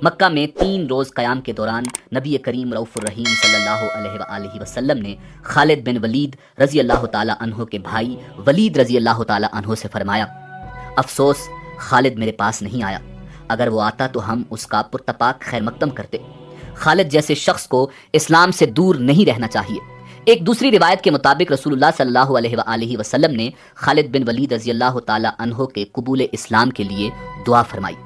مکہ میں 3 روز قیام کے دوران نبی کریم رؤوف الرحیم صلی اللہ علیہ وآلہ وسلم نے خالد بن ولید رضی اللہ تعالیٰ عنہ کے بھائی ولید رضی اللہ تعالیٰ عنہ سے فرمایا، افسوس خالد میرے پاس نہیں آیا، اگر وہ آتا تو ہم اس کا پرتپاک خیر مقدم کرتے۔ خالد جیسے شخص کو اسلام سے دور نہیں رہنا چاہیے۔ ایک دوسری روایت کے مطابق رسول اللہ صلی اللہ علیہ وآلہ وسلم نے خالد بن ولید رضی اللہ تعالیٰ عنہ کے قبول اسلام کے لیے دعا فرمائی۔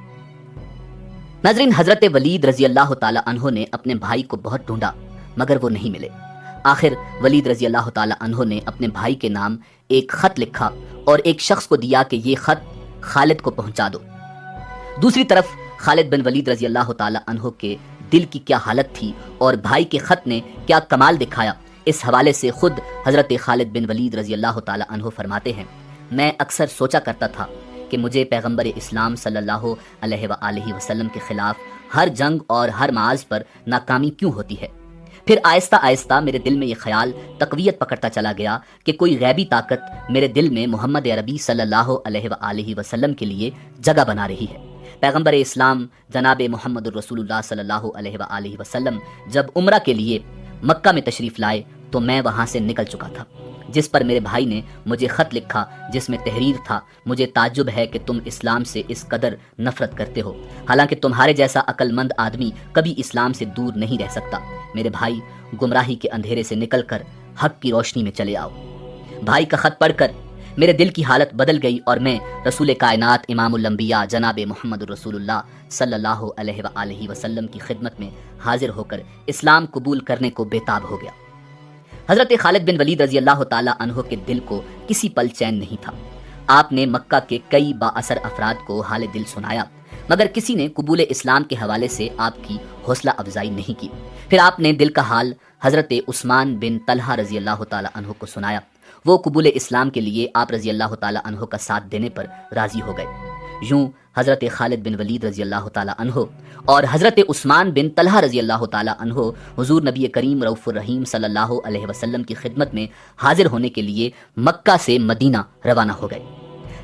ناظرین، حضرت ولید رضی اللہ تعالیٰ عنہ نے اپنے بھائی کو بہت ڈھونڈا مگر وہ نہیں ملے۔ آخر ولید رضی اللہ تعالیٰ عنہ نے اپنے بھائی کے نام ایک خط لکھا اور ایک شخص کو دیا کہ یہ خط خالد کو پہنچا دو۔ دوسری طرف خالد بن ولید رضی اللہ تعالیٰ عنہ کے دل کی کیا حالت تھی اور بھائی کے خط نے کیا کمال دکھایا، اس حوالے سے خود حضرت خالد بن ولید رضی اللہ تعالیٰ عنہ فرماتے ہیں، میں اکثر سوچا کرتا تھا کہ مجھے پیغمبر اسلام صلی اللہ علیہ وآلہ وسلم کے خلاف ہر جنگ اور ہر معاذ پر ناکامی کیوں ہوتی ہے۔ پھر آہستہ آہستہ میرے دل میں یہ خیال تقویت پکڑتا چلا گیا کہ کوئی غیبی طاقت میرے دل میں محمد عربی صلی اللہ علیہ وآلہ وسلم کے لیے جگہ بنا رہی ہے۔ پیغمبر اسلام جناب محمد الرسول اللہ صلی اللہ علیہ وآلہ وسلم جب عمرہ کے لیے مکہ میں تشریف لائے تو میں وہاں سے نکل چکا تھا، جس پر میرے بھائی نے مجھے خط لکھا جس میں تحریر تھا، مجھے تعجب ہے کہ تم اسلام سے اس قدر نفرت کرتے ہو، حالانکہ تمہارے جیسا عقل مند آدمی کبھی اسلام سے دور نہیں رہ سکتا۔ میرے بھائی، گمراہی کے اندھیرے سے نکل کر حق کی روشنی میں چلے آؤ۔ بھائی کا خط پڑھ کر میرے دل کی حالت بدل گئی اور میں رسول کائنات امام الانبیاء جناب محمد الرسول اللہ صلی اللہ علیہ وآلہ وسلم کی خدمت میں حاضر ہو کر اسلام قبول کرنے کو بےتاب ہو گیا۔ حضرت خالد بن ولید رضی اللہ تعالیٰ عنہ کے دل کو کسی پل چین نہیں تھا۔ آپ نے مکہ کے کئی با اثر افراد کو حال دل سنایا مگر کسی نے قبول اسلام کے حوالے سے آپ کی حوصلہ افزائی نہیں کی۔ پھر آپ نے دل کا حال حضرت عثمان بن طلحہ رضی اللہ تعالیٰ عنہ کو سنایا۔ وہ قبول اسلام کے لیے آپ رضی اللہ تعالیٰ عنہ کا ساتھ دینے پر راضی ہو گئے۔ یوں حضرت خالد بن ولید رضی اللہ تعالیٰ عنہ اور حضرت عثمان بن طلحہ رضی اللہ تعالیٰ عنہ حضور نبی کریم رؤوف الرحیم صلی اللہ علیہ وسلم کی خدمت میں حاضر ہونے کے لیے مکہ سے مدینہ روانہ ہو گئے۔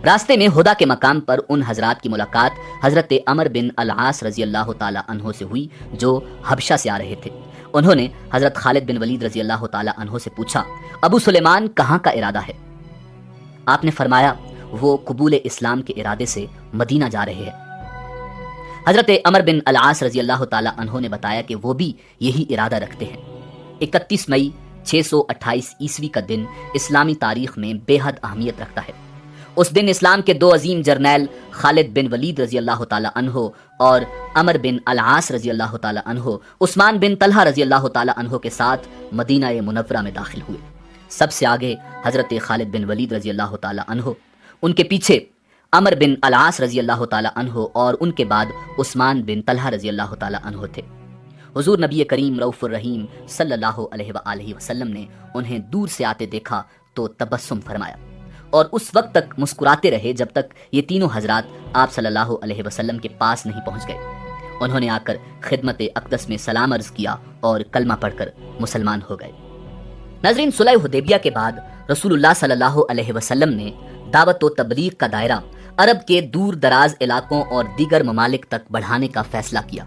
راستے میں ہدا کے مقام پر ان حضرات کی ملاقات حضرت عمر بن العاص رضی اللہ تعالیٰ عنہ سے ہوئی جو حبشہ سے آ رہے تھے۔ انہوں نے حضرت خالد بن ولید رضی اللہ تعالیٰ عنہ سے پوچھا، ابو سلیمان کہاں کا ارادہ ہے؟ آپ نے فرمایا، وہ قبول اسلام کے ارادے سے مدینہ جا رہے ہیں۔ حضرت عمر بن العاص رضی اللہ تعالیٰ عنہ نے بتایا کہ وہ بھی یہی ارادہ رکھتے ہیں۔ 31 مئی 628 عیسوی کا دن اسلامی تاریخ میں بے حد اہمیت رکھتا ہے۔ اس دن اسلام کے 2 عظیم جرنیل خالد بن ولید رضی اللہ تعالیٰ عنہ اور عمر بن العاص رضی اللہ تعالیٰ عنہ عثمان بن طلحہ رضی اللہ تعالیٰ عنہ کے ساتھ مدینہ منورہ میں داخل ہوئے۔ سب سے آگے حضرت خالد بن ولید رضی اللہ تعالیٰ عنہ، ان کے پیچھے عمر بن العاص رضی اللہ تعالیٰ عنہ اور ان کے بعد عثمان بن طلحہ رضی اللہ تعالیٰ عنہ تھے۔ حضور نبی کریم رؤوف الرحیم صلی اللہ علیہ وآلہ وسلم نے انہیں دور سے آتے دیکھا تو تبسم فرمایا اور اس وقت تک مسکراتے رہے جب تک یہ تینوں حضرات آپ صلی اللہ علیہ وسلم کے پاس نہیں پہنچ گئے۔ انہوں نے آ کر خدمت اقدس میں سلام عرض کیا اور کلمہ پڑھ کر مسلمان ہو گئے۔ ناظرین، صلح حدیبیہ کے بعد رسول اللہ صلی اللہ علیہ وسلم نے دعوت و تبلیغ کا دائرہ عرب کے دور دراز علاقوں اور دیگر ممالک تک بڑھانے کا فیصلہ کیا۔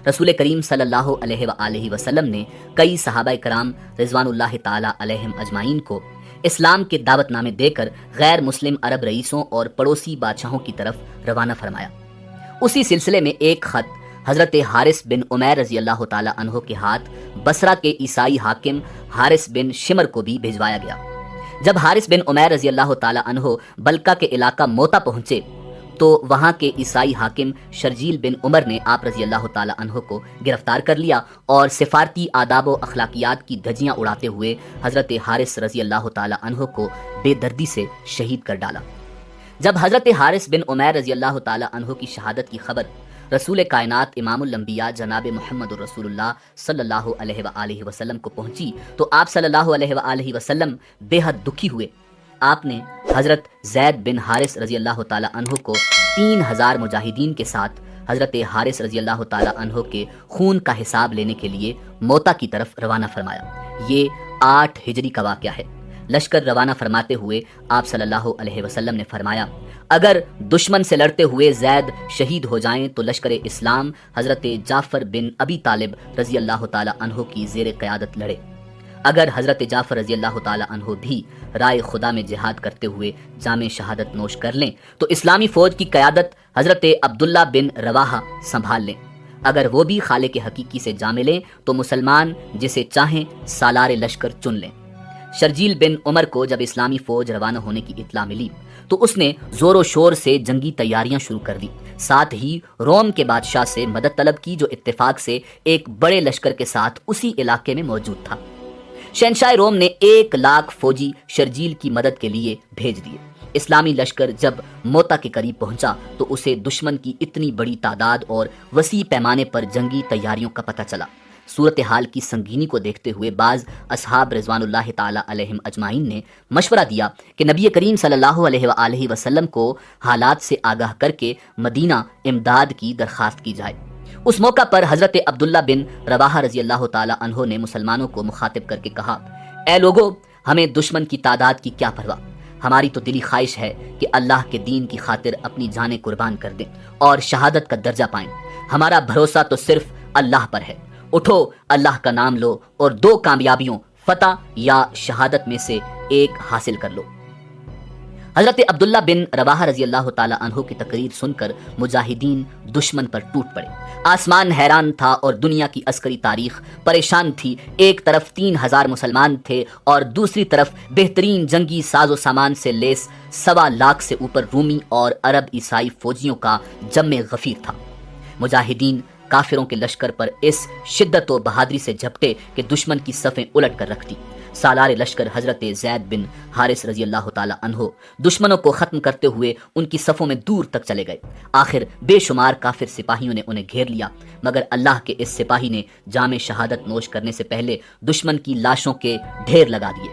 رسول کریم صلی اللہ علیہ وآلہ وسلم نے کئی صحابہ کرام رضوان اللہ تعالی علیہم اجمعین کو اسلام کے دعوت نامے دے کر غیر مسلم عرب رئیسوں اور پڑوسی بادشاہوں کی طرف روانہ فرمایا۔ اسی سلسلے میں ایک خط حضرت حارث بن عمیر رضی اللہ تعالیٰ عنہ کے ہاتھ بصرہ کے عیسائی حاکم حارث بن شمر کو بھی بھیجوایا گیا۔ جب حارث بن عمیر رضی اللہ تعالیٰ عنہ بلکہ کے علاقہ موتا پہنچے تو وہاں کے عیسائی حاکم شرجیل بن عمر نے آپ رضی اللہ تعالیٰ عنہ کو گرفتار کر لیا اور سفارتی آداب و اخلاقیات کی دھجیاں اڑاتے ہوئے حضرت حارث رضی اللہ تعالیٰ عنہ کو بے دردی سے شہید کر ڈالا۔ جب حضرت حارث بن عمیر رضی اللہ تعالیٰ عنہ کی شہادت کی خبر رسول کائنات امام الانبیاء جناب محمد الرسول اللہ صلی اللہ علیہ وآلہ وسلم کو پہنچی تو آپ صلی اللہ علیہ وآلہ وسلم بے حد دکھی ہوئے۔ آپ نے حضرت زید بن حارث رضی اللہ تعالیٰ عنہ کو 3000 مجاہدین کے ساتھ حضرت حارث رضی اللہ تعالیٰ عنہ کے خون کا حساب لینے کے لیے موتا کی طرف روانہ فرمایا۔ یہ 8 ہجری کا واقعہ ہے۔ لشکر روانہ فرماتے ہوئے آپ صلی اللہ علیہ وسلم نے فرمایا، اگر دشمن سے لڑتے ہوئے زید شہید ہو جائیں تو لشکر اسلام حضرت جعفر بن ابی طالب رضی اللہ تعالی عنہ کی زیر قیادت لڑے۔ اگر حضرت جعفر رضی اللہ تعالی عنہ بھی رائے خدا میں جہاد کرتے ہوئے جام شہادت نوش کر لیں تو اسلامی فوج کی قیادت حضرت عبداللہ بن رواحہ سنبھال لیں۔ اگر وہ بھی خالق حقیقی سے جا ملیں تو مسلمان جسے چاہیں سالار لشکر چن لیں۔ شرجیل بن عمر کو جب اسلامی فوج روانہ ہونے کی اطلاع ملی تو اس نے زور و شور سے جنگی تیاریاں شروع کر دی، ساتھ ہی روم کے بادشاہ سے مدد طلب کی جو اتفاق سے ایک بڑے لشکر کے ساتھ اسی علاقے میں موجود تھا۔ شہنشاہ روم نے 1,00,000 فوجی شرجیل کی مدد کے لیے بھیج دیے۔ اسلامی لشکر جب موتا کے قریب پہنچا تو اسے دشمن کی اتنی بڑی تعداد اور وسیع پیمانے پر جنگی تیاریوں کا پتہ چلا۔ صورتحال کی سنگینی کو دیکھتے ہوئے بعض اصحاب رضوان اللہ تعالی علیہم اجمعین نے مشورہ دیا کہ نبی کریم صلی اللہ علیہ وآلہ وسلم کو حالات سے آگاہ کر کے مدینہ امداد کی درخواست کی جائے۔ اس موقع پر حضرت عبداللہ بن رواحہ رضی اللہ تعالی عنہ نے مسلمانوں کو مخاطب کر کے کہا، اے لوگو، ہمیں دشمن کی تعداد کی کیا پرواہ، ہماری تو دلی خواہش ہے کہ اللہ کے دین کی خاطر اپنی جانیں قربان کر دیں اور شہادت کا درجہ پائیں۔ ہمارا بھروسہ تو صرف اللہ پر ہے، اٹھو اللہ کا نام لو اور 2 کامیابیوں، فتح یا شہادت میں سے ایک حاصل کر لو۔ حضرت عبداللہ بن رواحہ رضی اللہ تعالی عنہ کی تقریر سن کر مجاہدین دشمن پر ٹوٹ پڑے۔ آسمان حیران تھا اور دنیا کی عسکری تاریخ پریشان تھی۔ ایک طرف 3,000 مسلمان تھے اور دوسری طرف بہترین جنگی ساز و سامان سے لیس 1,00,000 سے اوپر رومی اور عرب عیسائی فوجیوں کا جم غفیر تھا۔ مجاہدین کافروں کے لشکر پر اس شدت و بہادری سے جھپٹے کہ دشمن کی صفیں الٹ کر رکھ دی۔ سالار لشکر حضرت زید بن حارث رضی اللہ تعالی عنہ دشمنوں کو ختم کرتے ہوئے ان کی صفوں میں دور تک چلے گئے۔ آخر بے شمار کافر سپاہیوں نے انہیں گھیر لیا، مگر اللہ کے اس سپاہی نے جام شہادت نوش کرنے سے پہلے دشمن کی لاشوں کے ڈھیر لگا دیے۔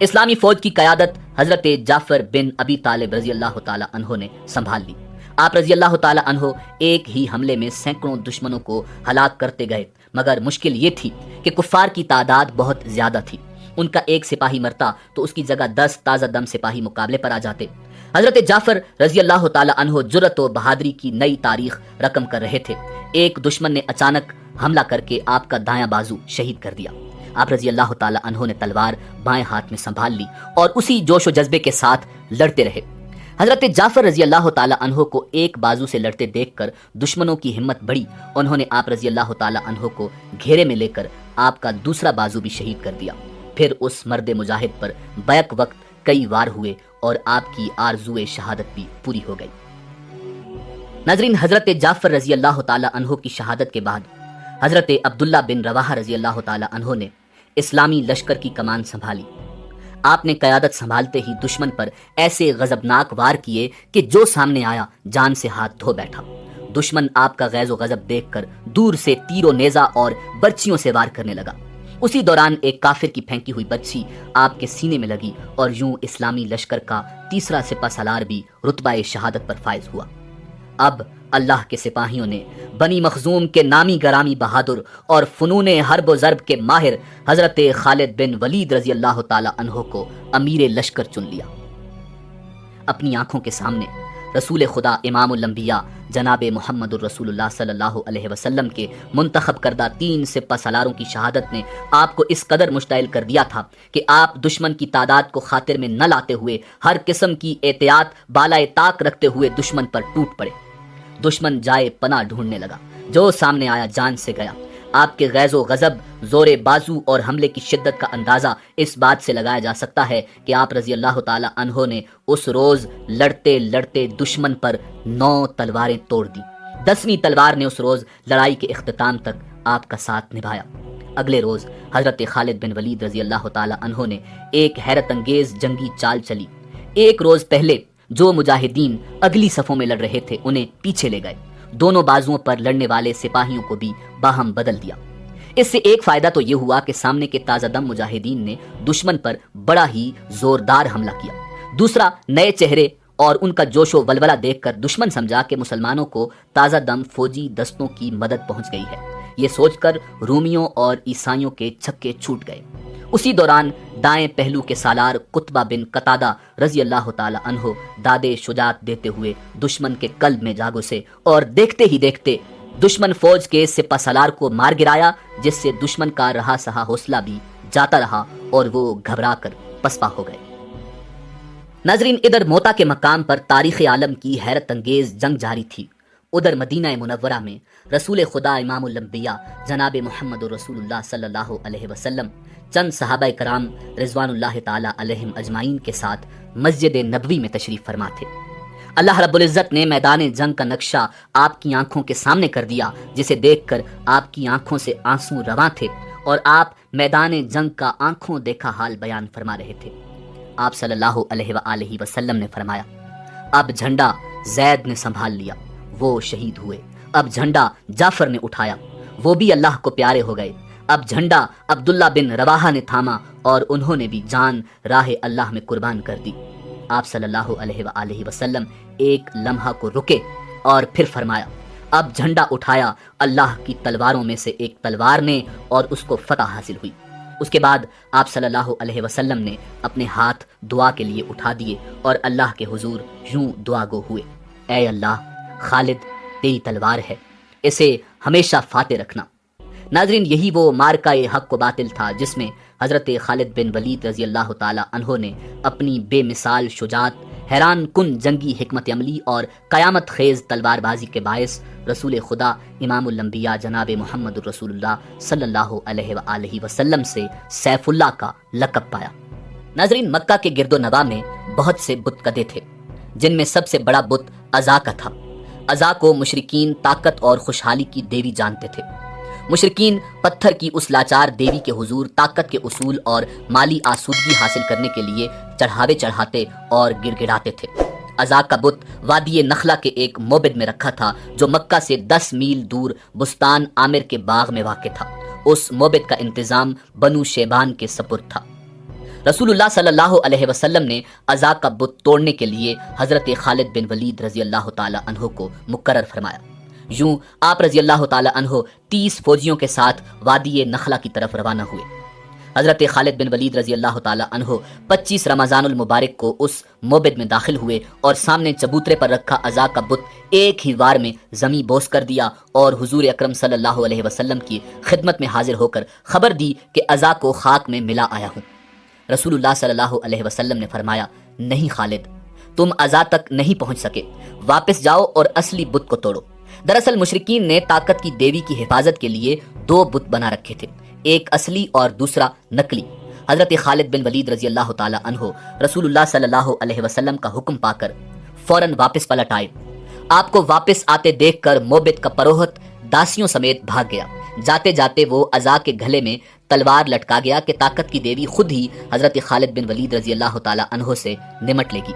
اسلامی فوج کی قیادت حضرت جعفر بن ابی طالب رضی اللہ تعالی عنہ نے سنبھال لی۔ آپ رضی اللہ تعالی عنہ ایک ہی حملے میں سینکڑوں دشمنوں کو ہلاک کرتے گئے، مگر مشکل یہ تھی کہ کفار کی تعداد بہت زیادہ تھی۔ ان کا ایک سپاہی مرتا تو اس کی جگہ 10 تازہ دم سپاہی مقابلے پر آ جاتے۔ حضرت جعفر رضی اللہ تعالی عنہ جرأت و بہادری کی نئی تاریخ رقم کر رہے تھے۔ ایک دشمن نے اچانک حملہ کر کے آپ کا دایاں بازو شہید کر دیا۔ آپ رضی اللہ تعالی عنہ نے تلوار بائیں ہاتھ میں سنبھال لی اور اسی جوش و جذبے کے ساتھ لڑتے رہے۔ حضرت جعفر رضی اللہ تعالی عنہ کو ایک بازو سے لڑتے دیکھ کر دشمنوں کی ہمت بڑھی۔ انہوں نے آپ رضی اللہ تعالی عنہ کو گھیرے میں لے کر آپ کا دوسرا بازو بھی شہید کر دیا۔ پھر اس مرد مجاہد پر بیک وقت کئی وار ہوئے اور آپ کی آرزوئے شہادت بھی پوری ہو گئی۔ ناظرین، حضرت جعفر رضی اللہ تعالی عنہ کی شہادت کے بعد حضرت عبداللہ بن رواحہ رضی اللہ تعالی عنہ نے اسلامی لشکر کی کمان سنبھالی۔ آپ نے قیادت سنبھالتے ہی دشمن پر ایسے غضبناک وار کیے کہ جو سامنے آیا جان سے ہاتھ دھو بیٹھا۔ دشمن آپ کا غیظ و غضب دیکھ کر دور سے تیر و نیزہ اور برچھیوں سے وار کرنے لگا۔ اسی دوران ایک کافر کی پھینکی ہوئی برچھی آپ کے سینے میں لگی اور یوں اسلامی لشکر کا تیسرا سپہ سالار بھی رتبہ شہادت پر فائز ہوا۔ اب اللہ کے سپاہیوں نے بنی مخزوم کے نامی گرامی بہادر اور فنون حرب و ضرب کے ماہر حضرت خالد بن ولید رضی اللہ تعالی عنہ کو امیر لشکر چن لیا۔ اپنی آنکھوں کے سامنے رسول خدا امام الانبیاء جناب محمد الرسول اللہ صلی اللہ علیہ وسلم کے منتخب کردہ 3 سپہ سالاروں کی شہادت نے آپ کو اس قدر مشتعل کر دیا تھا کہ آپ دشمن کی تعداد کو خاطر میں نہ لاتے ہوئے ہر قسم کی احتیاط بالائے طاق رکھتے ہوئے دشمن پر ٹوٹ پڑے۔ دشمن جائے پناہ ڈھونڈنے لگا، جو سامنے آیا جان سے گیا۔ آپ کے غیظ و غضب، زور بازو اور حملے کی شدت کا اندازہ اس بات سے لگایا جا سکتا ہے کہ آپ رضی اللہ تعالی عنہ نے اس روز لڑتے لڑتے دشمن پر 9 تلواریں توڑ دی۔ 10ویں تلوار نے اس روز لڑائی کے اختتام تک آپ کا ساتھ نبھایا۔ اگلے روز حضرت خالد بن ولید رضی اللہ تعالی عنہ نے ایک حیرت انگیز جنگی چال چلی۔ ایک روز پہلے جو مجاہدین اگلی صفوں میں لڑ رہے تھے انہیں پیچھے لے گئے، دونوں بازوؤں پر لڑنے والے سپاہیوں کو بھی باہم بدل دیا۔ اس سے ایک فائدہ تو یہ ہوا کہ سامنے کے تازہ دم مجاہدین نے دشمن پر بڑا ہی زوردار حملہ کیا۔ دوسرا، نئے چہرے اور ان کا جوش و ولولہ دیکھ کر دشمن سمجھا کہ مسلمانوں کو تازہ دم فوجی دستوں کی مدد پہنچ گئی ہے۔ یہ سوچ کر رومیوں اور عیسائیوں کے چھکے چھوٹ گئے۔ اسی دوران دائیں پہلو کے سالار قطبہ بن قتادہ رضی اللہ تعالی عنہ دادے شجاعت دیتے ہوئے دشمن کے قلب میں جا گھسے اور دیکھتے ہی دیکھتے دشمن فوج کے سپہ سالار کو مار گرایا، جس سے دشمن کا رہا سہا حوصلہ بھی جاتا رہا اور وہ گھبرا کر پسپا ہو گئے۔ ناظرین، ادھر موتا کے مقام پر تاریخ عالم کی حیرت انگیز جنگ جاری تھی، ادھر مدینہ منورہ میں رسول خدا امام الانبیاء جناب محمد رسول اللہ صلی اللہ علیہ وسلم چند صحابہ کرام رضوان اللہ تعالی علیہم اجمعین کے ساتھ مسجد نبوی میں تشریف فرما تھے۔ اللہ رب العزت نے میدان جنگ کا نقشہ آپ کی آنکھوں کے سامنے کر دیا، جسے دیکھ کر آپ کی آنکھوں سے آنسو رواں تھے اور آپ میدان جنگ کا آنکھوں دیکھا حال بیان فرما رہے تھے۔ آپ صلی اللہ علیہ وآلہ وسلم نے فرمایا، اب جھنڈا زید نے سنبھال لیا، وہ شہید ہوئے۔ اب جھنڈا جعفر نے اٹھایا، وہ بھی اللہ کو پیارے ہو گئے۔ اب جھنڈا عبداللہ بن رواحہ نے تھاما اور انہوں نے بھی جان راہ اللہ میں قربان کر دی۔ آپ صلی اللہ علیہ وآلہ وسلم ایک لمحہ کو رکے اور پھر فرمایا، اب جھنڈا اٹھایا اللہ کی تلواروں میں سے ایک تلوار نے اور اس کو فتح حاصل ہوئی۔ اس کے بعد آپ صلی اللہ علیہ وسلم نے اپنے ہاتھ دعا کے لیے اٹھا دیے اور اللہ کے حضور یوں دعا گو ہوئے، اے اللہ، خالد تیری تلوار ہے، اسے ہمیشہ فاتح رکھنا۔ ناظرین، یہی وہ مارکہ حق و باطل تھا جس میں حضرت خالد بن ولید رضی اللہ تعالی عنہ نے اپنی بے مثال شجاعت، حیران کن جنگی حکمت عملی اور قیامت خیز تلوار بازی کے باعث رسول خدا امام الانبیاء جناب محمد رسول اللہ صلی اللہ علیہ وآلہ وسلم سے سیف اللہ کا لقب پایا۔ ناظرین، مکہ کے گرد و نواح میں بہت سے بت کدے تھے، جن میں سب سے بڑا بت عزا کا تھا۔ عزا کو مشرکین طاقت اور خوشحالی کی دیوی جانتے تھے۔ مشرکین پتھر کی اس لاچار دیوی کے حضور طاقت کے اصول اور مالی آسودگی حاصل کرنے کے لیے چڑھاوے چڑھاتے اور گڑ گڑاتے تھے۔ عزا کا بت وادی نخلا کے ایک موبد میں رکھا تھا جو مکہ سے 10 میل دور بستان عامر کے باغ میں واقع تھا۔ اس موبد کا انتظام بنو شیبان کے سپرد تھا۔ رسول اللہ صلی اللہ علیہ وسلم نے عزا کا بت توڑنے کے لیے حضرت خالد بن ولید رضی اللہ تعالی عنہ کو مقرر فرمایا۔ یوں آپ رضی اللہ تعالی عنہ 30 فوجیوں کے ساتھ وادی نخلا کی طرف روانہ ہوئے۔ حضرت خالد بن ولید رضی اللہ تعالی عنہ 25 رمضان المبارک کو اس موبد میں داخل ہوئے اور سامنے چبوترے پر رکھا عزا کا بت ایک ہی وار میں زمیں بوس کر دیا اور حضور اکرم صلی اللہ علیہ وسلم کی خدمت میں حاضر ہو کر خبر دی کہ عزا کو خاک میں ملا آیا ہوں۔ رسول اللہ صلی اللہ علیہ وسلم نے فرمایا، نہیں خالد، تم عزا تک نہیں پہنچ سکے، واپس جاؤ اور اصلی بت کو توڑو۔ دراصل مشرکین نے طاقت کی دیوی کی حفاظت کے لیے 2 بت بنا رکھے تھے، ایک اصلی اور دوسرا نقلی۔ حضرت خالد بن ولید رضی اللہ تعالی عنہ رسول اللہ صلی اللہ علیہ وسلم کا حکم پا کر فوراً واپس پلٹ آئے۔ آپ کو واپس آتے دیکھ کر موبد کا پروہت داسیوں سمیت بھاگ گیا۔ جاتے جاتے وہ عزا کے گھلے میں تلوار لٹکا گیا کہ طاقت کی دیوی خود ہی حضرت خالد بن ولید رضی اللہ تعالی عنہ سے نمٹ لے گی۔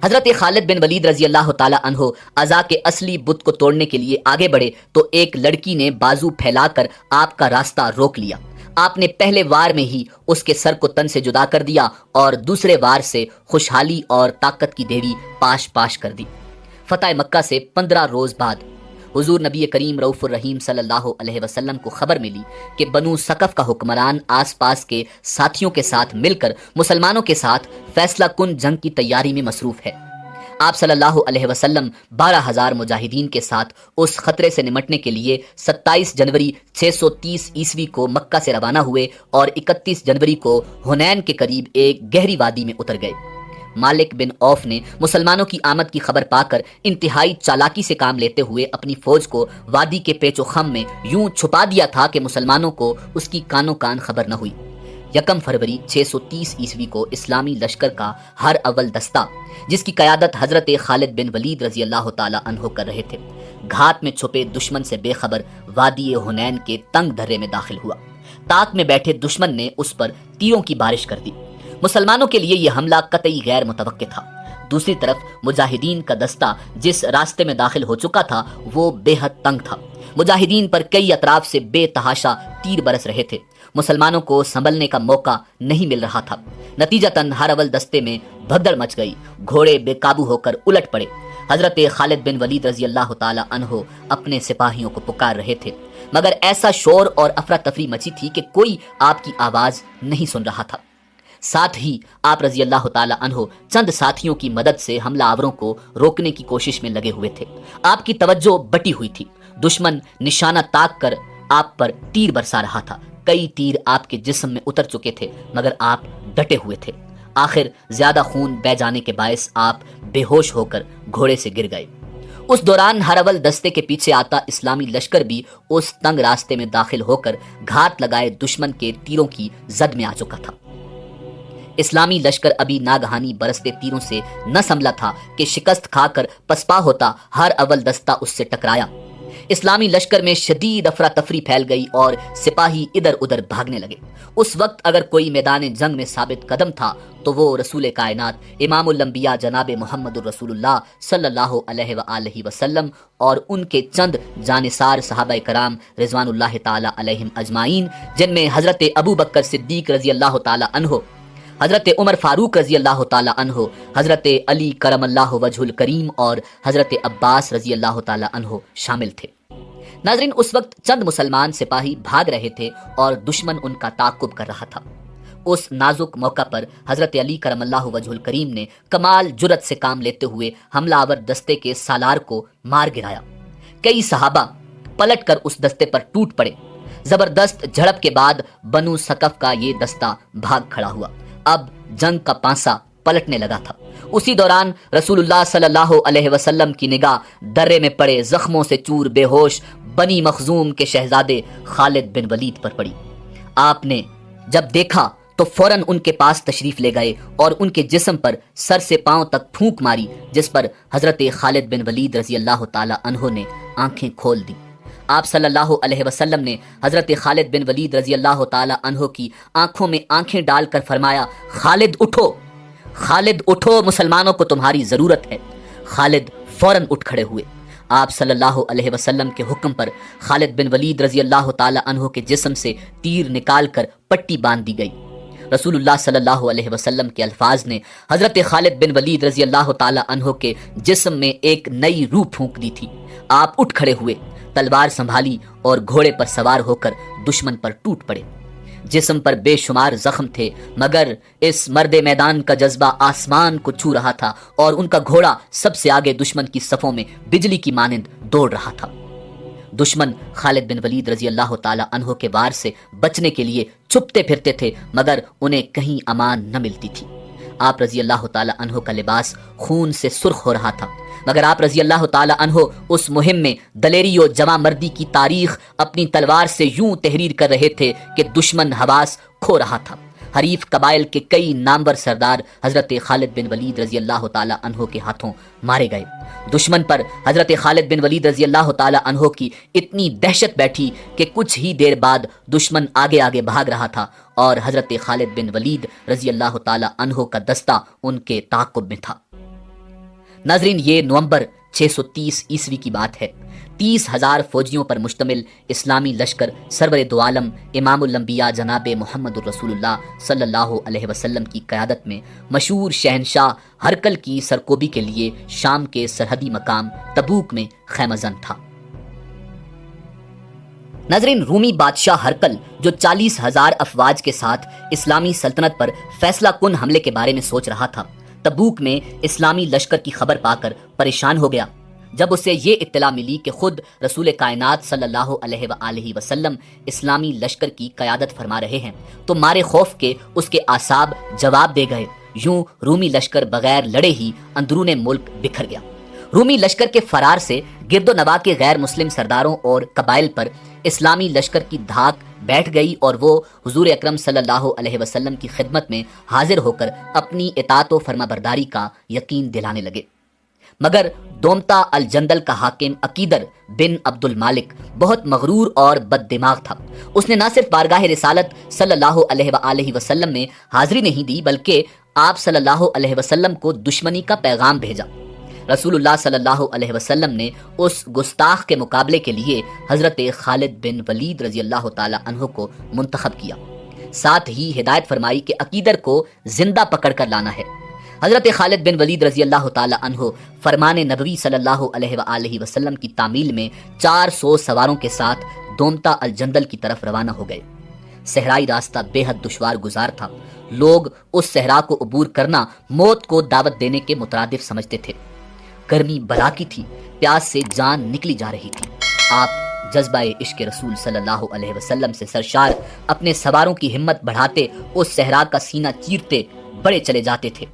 حضرت خالد بن ولید رضی اللہ تعالی عنہ عزا کے اصلی بت کو توڑنے کے لیے آگے بڑھے تو ایک لڑکی نے بازو پھیلا کر آپ کا راستہ روک لیا۔ آپ نے پہلے وار میں ہی اس کے سر کو تن سے جدا کر دیا اور دوسرے وار سے خوشحالی اور طاقت کی دیوی پاش پاش کر دی۔ فتح مکہ سے 15 روز بعد حضور نبی کریم رؤوف الرحیم صلی اللہ علیہ وسلم کو خبر ملی کہ بنو ثقف کا حکمران آس پاس کے ساتھیوں کے ساتھ مل کر مسلمانوں کے ساتھ فیصلہ کن جنگ کی تیاری میں مصروف ہے۔ آپ صلی اللہ علیہ وسلم 12,000 مجاہدین کے ساتھ اس خطرے سے نمٹنے کے لیے 27 جنوری 630 عیسوی کو مکہ سے روانہ ہوئے اور 31 جنوری کو حنین کے قریب ایک گہری وادی میں اتر گئے۔ مالک بن عوف نے مسلمانوں کی آمد کی خبر پا کر انتہائی چالاکی سے کام لیتے ہوئے اپنی فوج کو وادی کے پیچ و خم میں یوں چھپا دیا تھا کہ مسلمانوں کو اس کی کانوں کان خبر نہ ہوئی۔ 1 فروری 630 عیسوی کو اسلامی لشکر کا ہر اول دستہ، جس کی قیادت حضرت خالد بن ولید رضی اللہ تعالی عنہ کر رہے تھے، گھات میں چھپے دشمن سے بے خبر وادی حنین کے تنگ دھرے میں داخل ہوا۔ طاق میں بیٹھے دشمن نے اس پر تیروں کی بارش کر دی۔ مسلمانوں کے لیے یہ حملہ قطعی غیر متوقع تھا۔ دوسری طرف مجاہدین کا دستہ جس راستے میں داخل ہو چکا تھا وہ بے حد تنگ تھا۔ مجاہدین پر کئی اطراف سے بے تحاشا تیر برس رہے تھے۔ مسلمانوں کو سنبھلنے کا موقع نہیں مل رہا تھا۔ نتیجتاً ہر اول دستے میں بھگدڑ مچ گئی، گھوڑے بے قابو ہو کر الٹ پڑے۔ حضرت خالد بن ولید رضی اللہ تعالی عنہ اپنے سپاہیوں کو پکار رہے تھے، مگر ایسا شور اور افراتفری مچی تھی کہ کوئی آپ کی آواز نہیں سن رہا تھا۔ ساتھ ہی آپ رضی اللہ تعالی عنہ چند ساتھیوں کی مدد سے حملہ آوروں کو روکنے کی کوشش میں لگے ہوئے تھے۔ آپ کی توجہ بٹی ہوئی تھی، دشمن نشانہ تاک کر آپ پر تیر برسا رہا تھا۔ کئی تیر آپ کے جسم میں اتر چکے تھے، مگر آپ ڈٹے ہوئے تھے۔ آخر زیادہ خون بہہ جانے کے باعث آپ بے ہوش ہو کر گھوڑے سے گر گئے۔ اس دوران ہر اول دستے کے پیچھے آتا اسلامی لشکر بھی اس تنگ راستے میں داخل ہو کر گھات لگائے دشمن کے تیروں کی زد میں آ چکا تھا۔ اسلامی لشکر ابھی ناگہانی برستے تیروں سے نہ سنبھلا تھا کہ شکست کھا کر پسپا ہوتا ہر اول دستہ اس سے ٹکرایا۔ اسلامی لشکر میں شدید افراتفری پھیل گئی اور سپاہی ادھر ادھر بھاگنے لگے۔ اس وقت اگر کوئی میدان جنگ میں ثابت قدم تھا تو وہ رسول کائنات امام الانبیاء جناب محمد الرسول اللہ صلی اللہ علیہ وآلہ وسلم اور ان کے چند جانثار صحابہ کرام رضوان اللہ تعالی علیہم اجمعین، جن میں حضرت ابو بکر صدیق رضی اللہ تعالی عنہ، حضرت عمر فاروق رضی اللہ تعالی عنہ، حضرت علی کرم اللہ وجہ الکریم اور حضرت عباس رضی اللہ تعالی عنہ شامل تھے۔ ناظرین، اس وقت چند مسلمان سپاہی بھاگ رہے تھے اور دشمن ان کا تعاقب کر رہا تھا۔ اس نازک موقع پر حضرت علی کرم اللہ وجہ الکریم نے کمال جرت سے کام لیتے ہوئے حملہ آور دستے کے سالار کو مار گرایا۔ کئی صحابہ پلٹ کر اس دستے پر ٹوٹ پڑے۔ زبردست جھڑپ کے بعد بنو ثقف کا یہ دستہ بھاگ کھڑا ہوا۔ اب جنگ کا پانسا پلٹنے لگا تھا۔ اسی دوران رسول اللہ صلی اللہ علیہ وسلم کی نگاہ درے میں پڑے زخموں سے چور بے ہوش بنی مخزوم کے شہزادے خالد بن ولید پر پڑی۔ آپ نے جب دیکھا تو فوراً ان کے پاس تشریف لے گئے اور ان کے جسم پر سر سے پاؤں تک پھونک ماری، جس پر حضرت خالد بن ولید رضی اللہ تعالی عنہ نے آنکھیں کھول دی۔ آپ صلی اللہ علیہ وسلم نے حضرت خالد بن ولید رضی اللہ تعالی عنہ کی آنکھوں میں آنکھیں ڈال کر فرمایا، خالد اٹھو، خالد اٹھو، مسلمانوں کو تمہاری ضرورت ہے۔ خالد فوراً اٹھ کھڑے ہوئے۔ آپ صلی اللہ علیہ وسلم کے حکم پر خالد بن ولید رضی اللہ تعالی عنہ کے جسم سے تیر نکال کر پٹی باندھ دی گئی۔ رسول اللہ صلی اللہ علیہ وسلم کے الفاظ نے حضرت خالد بن ولید رضی اللہ تعالی عنہ کے جسم میں ایک نئی روح پھونک دی تھی۔ آپ اٹھ کھڑے ہوئے، تلوار سنبھالی اور گھوڑے پر سوار ہو کر دشمن پر ٹوٹ پڑے۔ جسم پر بے شمار زخم تھے، مگر اس مرد میدان کا جذبہ آسمان کو چھو رہا تھا اور ان کا گھوڑا سب سے آگے دشمن کی صفوں میں بجلی کی مانند دوڑ رہا تھا۔ دشمن خالد بن ولید رضی اللہ تعالی عنہ کے وار سے بچنے کے لیے چھپتے پھرتے تھے، مگر انہیں کہیں امان نہ ملتی تھی۔ آپ رضی اللہ تعالی عنہ کا لباس خون سے سرخ ہو رہا تھا، مگر آپ رضی اللہ تعالی عنہ اس مہم میں دلیری و جمع مردی کی تاریخ اپنی تلوار سے یوں تحریر کر رہے تھے کہ دشمن حواس کھو رہا تھا۔ حریف قبائل کے کئی نامور سردار حضرت خالد بن ولید رضی اللہ تعالی عنہ کے ہاتھوں مارے گئے۔ دشمن پر حضرت خالد بن ولید رضی اللہ تعالی عنہ کی اتنی دہشت بیٹھی کہ کچھ ہی دیر بعد دشمن آگے آگے بھاگ رہا تھا اور حضرت خالد بن ولید رضی اللہ تعالی عنہ کا دستہ ان کے تعاقب میں تھا۔ ناظرین، یہ نومبر 630 عیسوی کی بات ہے۔ 30,000 فوجیوں پر مشتمل اسلامی لشکر سرور دو عالم امام الانبیاء جناب محمد الرسول اللہ صلی اللہ علیہ وسلم کی قیادت میں مشہور شہنشاہ ہرقل کی سرکوبی کے لیے شام کے سرحدی مقام تبوک میں خیمہ زن تھا۔ ناظرین، رومی بادشاہ ہرقل جو 40,000 افواج کے ساتھ اسلامی سلطنت پر فیصلہ کن حملے کے بارے میں سوچ رہا تھا، تبوک میں اسلامی لشکر کی خبر پا کر پریشان ہو گیا۔ جب اسے یہ اطلاع ملی کہ خود رسول کائنات صلی اللہ علیہ وآلہ وسلم اسلامی لشکر کی قیادت فرما رہے ہیں تو مارے خوف کے اس کے اعصاب جواب دے گئے۔ یوں رومی لشکر بغیر لڑے ہی اندرون ملک بکھر گیا۔ رومی لشکر کے فرار سے گرد و نواح کے غیر مسلم سرداروں اور قبائل پر اسلامی لشکر کی دھاک بیٹھ گئی اور وہ حضور اکرم صلی اللہ علیہ وسلم کی خدمت میں حاضر ہو کر اپنی اطاعت و فرما برداری کا یقین دلانے لگے۔ مگر دومتا الجندل کا حاکم عقیدر بن عبد المالک بہت مغرور اور بد دماغ تھا۔ اس نے نہ صرف بارگاہ رسالت صلی اللہ علیہ وآلہ وسلم میں حاضری نہیں دی بلکہ آپ صلی اللہ علیہ وسلم کو دشمنی کا پیغام بھیجا۔ رسول اللہ صلی اللہ علیہ وسلم نے اس گستاخ کے مقابلے کے لیے حضرت خالد بن ولید رضی اللہ تعالی عنہ کو منتخب کیا۔ ساتھ ہی ہدایت فرمائی کہ عقیدر کو زندہ پکڑ کر لانا ہے۔ حضرت خالد بن ولید رضی اللہ تعالی عنہ فرمان نبوی صلی اللہ علیہ وآلہ وسلم کی تعمیل میں 400 سواروں کے ساتھ دومتا الجندل کی طرف روانہ ہو گئے۔ صحرائی راستہ بے حد دشوار گزار تھا۔ لوگ اس صحرا کو عبور کرنا موت کو دعوت دینے کے مترادف سمجھتے تھے۔ گرمی بلا کی تھی، پیاس سے جان نکلی جا رہی تھی۔ آپ جذبہ عشق رسول صلی اللہ علیہ وسلم سے سرشار اپنے سواروں کی ہمت بڑھاتے اس صحرا کا سینہ چیرتے بڑے چلے جاتے تھے۔